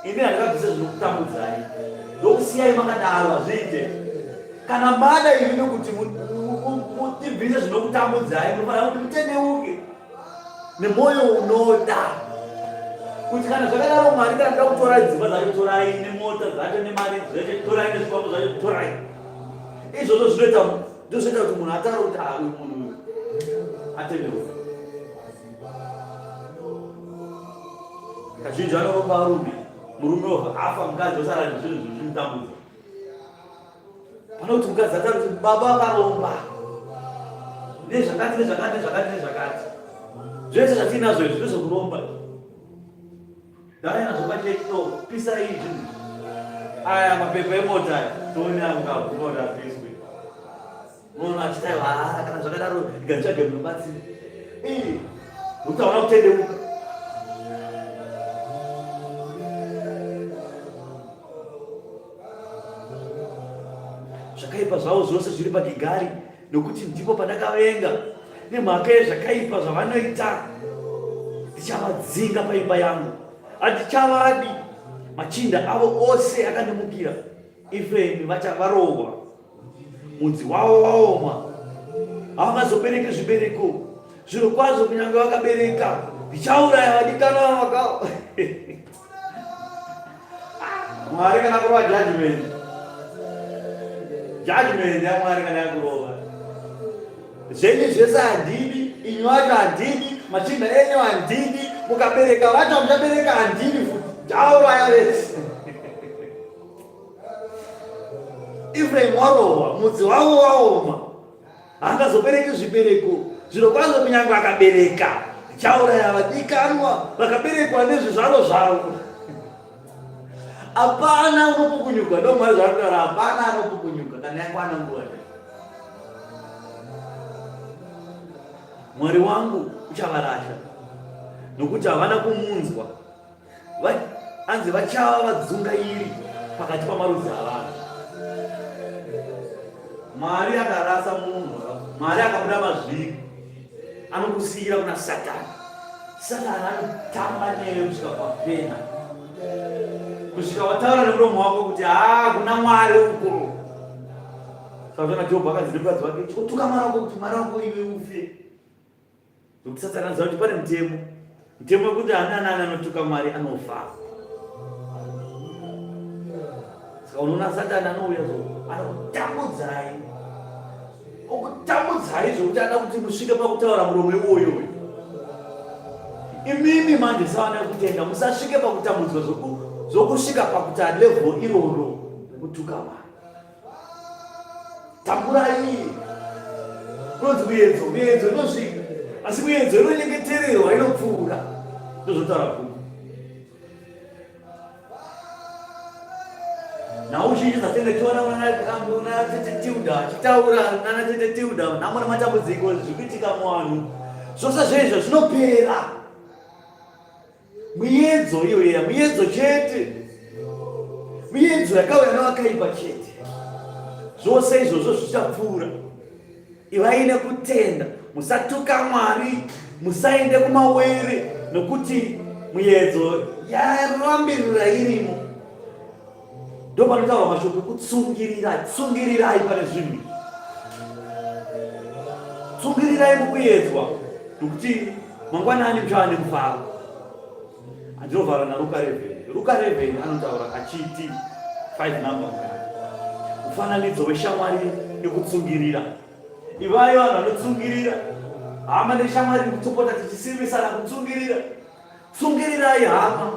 S2: ini handingabvise zvinokutambudzai, ndokusiyai makadaro hazviite. Kana mada iri nokuti mutibvise zvinokutambudzai, munofanira kuti mutendeuke nemwoyo unoda. Kuti kana zvakadaro Mwari kana kuda kutora dzimba dzacho, torai, nemota dzacho, nemari zveshe torai, nezvikwambo zvacho torai. Izvozvo zvinoita ndozvoita kuti munhu ataure kuti uyu munhu uyu atendeuka. Kazhinji anoromba varume, murume obva afa, mukadzi osara nezvinhu zvinomutambudza. Pana kuti mukadzi ataura kuti baba akaromba nezvakati nezvakati nezvakati nezvakati, zvese zvatinazvo izvi ndozvokuromba. Dai nazvo pachekito pisai zvinhu aya, mapepa emota aya toone amukavhura piswe. Munhu achitaiwa kana zvakadaro ndikatsvage munobatsira. Nokuti hauna kutendeuka. Zvakaipa zvavo zvose zviri paGirigari, nokuti ndipo pandakavenga. Nemhaka yezvakaipa zvavanoita, ndichavadzinga paimba yangu, handichavadi. Machinda avo ose akandimukira. Efraimu vachavarohwa, mudzi wavo waoma, havangazobereki zvibereko. Zviro kwazvo kunyange vakabereka, ndichauraya vadikana vavakawo. Mwari kana kurova judgment yaMwari kana yakurova. Zvenyu zvese handidi, inyu vacho handidi, machinda enyu handidi, mukabereka vacho muchabereka handidi futi, ndichauraya vese. Efraimu warohwa, mudzi wavo waoma, haangazobereki zvibereko. Zviro kwazvo kunyange akabereka, ndichauraya vadikanwa vakaberekwa nezvizvaro zvavo. Hapana unopukunyuka, ndo Mwari zvaanotaura, hapana anopukunyuka kana yakwana nguva. Mwari wangu uchavarasha, nokuti havana kumunzwa. Anzi vachava vadzungairi pakati pamarudzi avanhu. Mwari akarasa munhu, Mwari akamuda mazviri, anokusiyira kuna Satani. Satani anotamba newe kusvika papena, kusvika wataura nemuromo wako kuti kuna Mwari uko. Saka Jobho akadzira mukadzi wake, chotuka Mwari wako kuti Mwari wako iwe ufe. Nokuti Satani anoziva kuti pane mutemo wekuti ani anotuka Mwari anofa. Saka unoona Satani anouya anokutambudzai, okutambudzai zvokuti ada kuti musvike pakutaura muromo iwoyo. Imimi manje savana kutenda musasvike pakutambudzwa zokusvika pakuta level iroro rekutuka vanhu. Tamburai kunonzi muyedzo inosvika, asi muyedzo inonyengetererwa inopfuura. Ndozvotaura bhuku. Nhau zhinji dzatenge tiona una Tete Tilda achitaura nana Tete Tilda namona matambudziko zvikuitika muvanhu zvose zvezvo zvinopera. Muyedzo iyoya, muyedzo chete, muyedzo yakauya nevakaipa chete, zvose izvozvo zvichapfuura. Ivai nekutenda, musatuka Mwari, musaende kumawere, nokuti muyedzo yarambirira irimo. Ndo panotaurwa mashoko ekutsungirirai, tsungirirai pane zvinhu. Tsungirirai mukuyedzwa, nokuti mangwanani muchava nemufaro. Andinovhara naRuka 11. Ruka 11 anotaura achiti 5 number mufananidzo weshamwari yekutsungirira. Ivayo vanhu vanotsungirira, hama neshamwari kutopota tichisimbisana kutsungirira. Tsungirirai hama,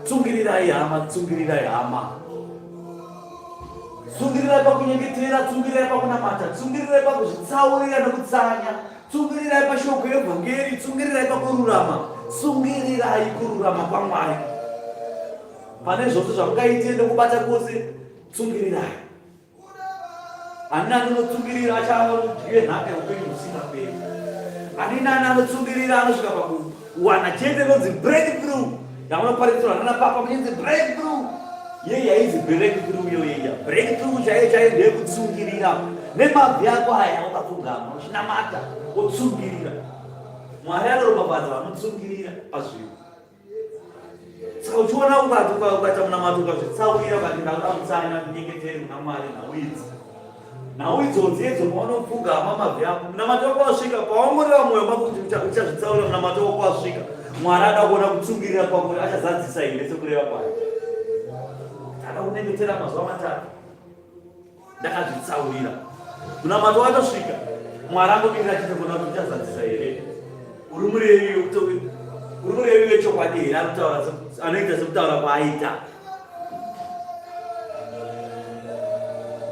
S2: tsungirirai hama, tsungirirai hama. Tsungirirai pakunyengetera, tsungirirai pakunamata, tsungirirai pakuzvitsaurira nokutsanya, tsungirirai pashoko evhangeri, tsungirirai pakururama, tsungirirai kururama kwaMwari. Pane zvose zvamungaite nokubata kwose, tsungirirai. Ani nani anotsungirira achave nhaka yeupenyu husina kupera. Ani nani anotsungirira anosvika pakuwana chete inonzi breakthrough. Yamunoparidzirwa nana Papa munonzi breakthrough. Yeye haizi breakthrough yoyeya. Breakthrough chaiyo ndeyekutsungirira. Nemabvi ako aya wakapfungama, uchinamata, wotsungirira. Mwari anoropafadza vanotsungirira pazvinhu. Saka uchiona ukaita munamato ukazvitsaurira ukatinda kuda kutsanya kunyengeteri kuna Mwari nhau idzi. Nhau idzodzi edzo paunopfugama mabvi ako, munamato wako wasvika, pawaongorera mwoyo mako kuti uchazvitsaurira munamato wako wasvika, Mwari ada kuona kutsungirira kwako achazadzisa here sekureva kwayo. Ada kunyengetera mazuva matatu, ndakazvitsaurira. Munamato watosvika, Mwari angomirira chete kuona kuti uchazadzisa here. Uri murevi wechokwadi here, anoita sekutaura kwaaita.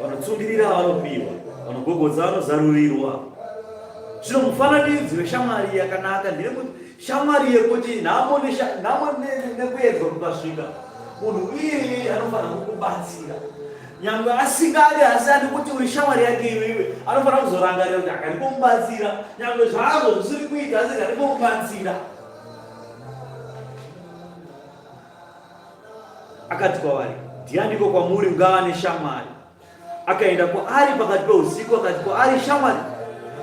S2: Vanotsungirira vanopiwa, vanogogodza vanozarurirwa. Zvino mufananidzo weshamwari yakanaka ndeyekuti shamwari yekuti nhamo nekuyedzwa kukasvika, munhu iyeye anofanira kukubatsira. Nyangwe asingade asi andi kuti uri shamwari yake iwewe, anofanira kuzorangarira kuti akandikomubatsira. Nyangwe zvazvo zvisiri kuita asi akandikomubatsira. Akati kwavari, ndianiko kwamuri ungava neshamwari? Akaenda kwaari pakati peusiku akati kwaari, shamwari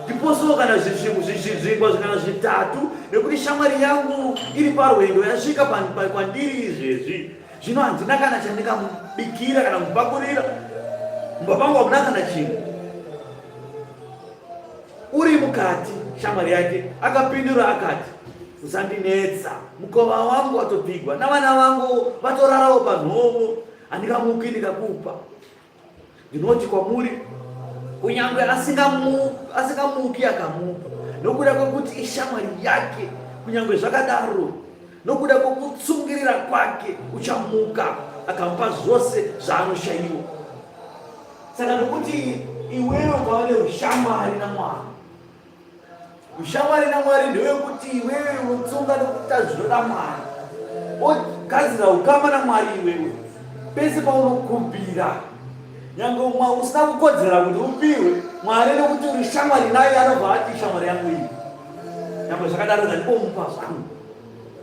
S2: ndiposo kana zvizvingwa kana zvitatu, nekuti shamwari yangu iri parwendo yasvika kwandiri izvezvi. Zvino handina kana chandingamubikira kana kupakurira, mumba pangu hamuna kana chinhu. Uri mukati, shamwari yake akapindura akati, usandinetsa, mukova wangu watopigwa, navana vangu vatorarawo panhoo, handingamuki ndikakupa. Ndinoti kwamuri, kunyange asingamuki akamupa, nokuda kwekuti ishamwari yake, kunyange zvakadaro, nokuda kwekutsungirira kwake, uchamuka akamupa zvose zvaanoshayiwa. Saka ndokuti iwewe ukava neushamwari naMwari. Ushamwari naMwari ndewekuti iwewe unotsunga nokuita zvinoda Mwari, wogadzira ukama naMwari iwewe, pese paunokumbira. Nyangwe usina kukodzera kuti upiwe, Mwari nekuti uri shamwari naye anobva ati shamwari yangu iyi. Nyangwe zvakadaro ndandipomupa zvangu,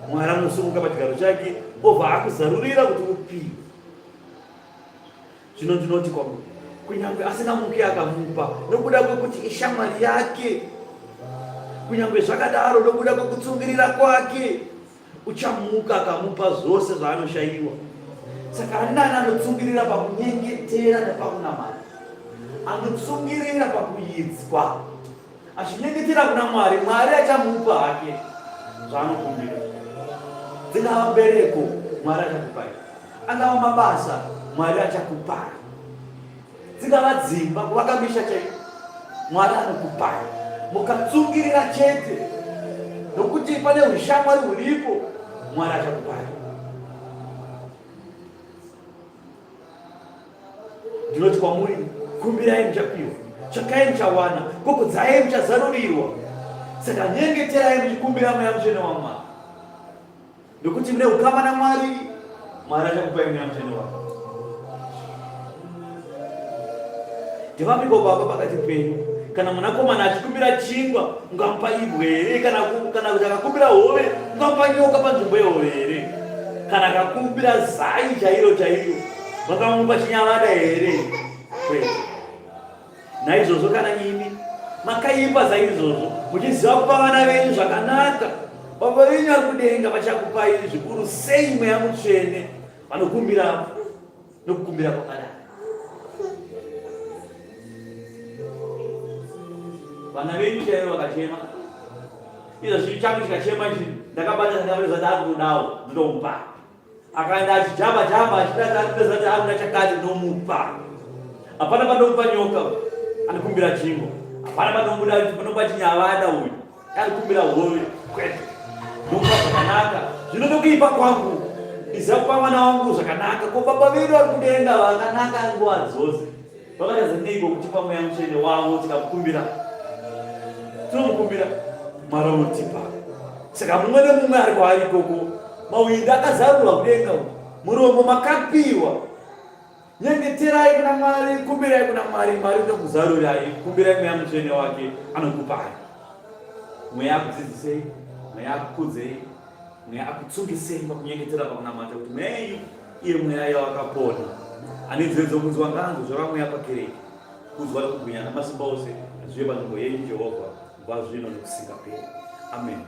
S2: Mwari anosunguka pachigaro chake obva akuzarurira kuti upiwe. Zvino ndinoti kwamuri, kunyange asingamuki akamupa, nokuda kwekuti ishamwari yake, kunyange zvakadaro nokuda kwekutsungirira kwake, uchamuka akamupa zvose zvaanoshayiwa. Saka handina anotsungirira pakunyengetera nepakunamata, anotsungirira pakuidzwa. Achinyengetera kuna Mwari, Mwari achamupa hake zvaanokumbira. Dzingava mbereko, Mwari achakupai. angava mabasa Mwari achakupara, dzingava dzimba kuvakamisha chaiko Mwari anokupara mukatsungirira chete, nokuti pane ushamwari huripo Mwari achakupara. Ndinoti kwamuri, kumbirai muchapiwa, tsvakai muchawana, gogodzai muchazarurirwa. Saka nyengeterai muchikumbira Mweya Mutsvene waMwari, nokuti mune ukama naMwari, Mwari achakupai Mweya Mutsvene wake. Ndivapiko baba pakati penyu, kana mwanakomana achikumbira chingwa ungamupa ibwe here, kana kuti akakumbira hove ungamupa nyoka panzvimbo yehove here, kana akakumbira zai chairo chairo vakamupa chinyavada here? Kwete. Naizvozvo kana imi makaipa zaizvozvo muchiziva kupa vana venyu zvakanaka, baba venyu ari kudenga vachakupai zvikuru sei Mweya Mutsvene vanokumbira nokukumbira kwakadai. Vana venyu chaivo vakachema, izvo changu chikachema ichi ndakabata ndakaveza kuti ari kudawo ndinomupa, akaenda achijamba jamba achidazati akuna chakati ndinomupa. Hapana panomupa nyoka anokumbira chingwa, hapana panomupa chinyavada uyu arikumbira hove. Kwete, nomupa zvakanaka zvinotokuipa kwangu, ndiziva kupa mwana wangu zvakanaka. Ko baba vedu vari kudenga vakanaka nguva dzose, vakatazaneiko kutipa Mweya Mutsvene wavo tikamukumbira? Tinomukumbira Mwari unotipa. Saka mumwe nemumwe ari kwaari ikoko, mawinda akazarurwa kudenga, muromo makapiwa. Nyengeterai kuna Mwari, kumbirai kuna Mwari, Mwari unokuzarurirai. Kumbirai Mweya Mutsvene wake, anokupai. Mweya akudzidzisei, Mweya akukudzei, Mweya akutsungisei pakunyengetera pakunamata, kuti mweya iyi iye mweya wakapona, ane nzeve dzokunzwa nganzo zvavamweya pakereke, kunzwa nekubwinya namasimba ose azvive panzvimbo yenyu Jehovha, kubva zvino nokusingaperi. Amen.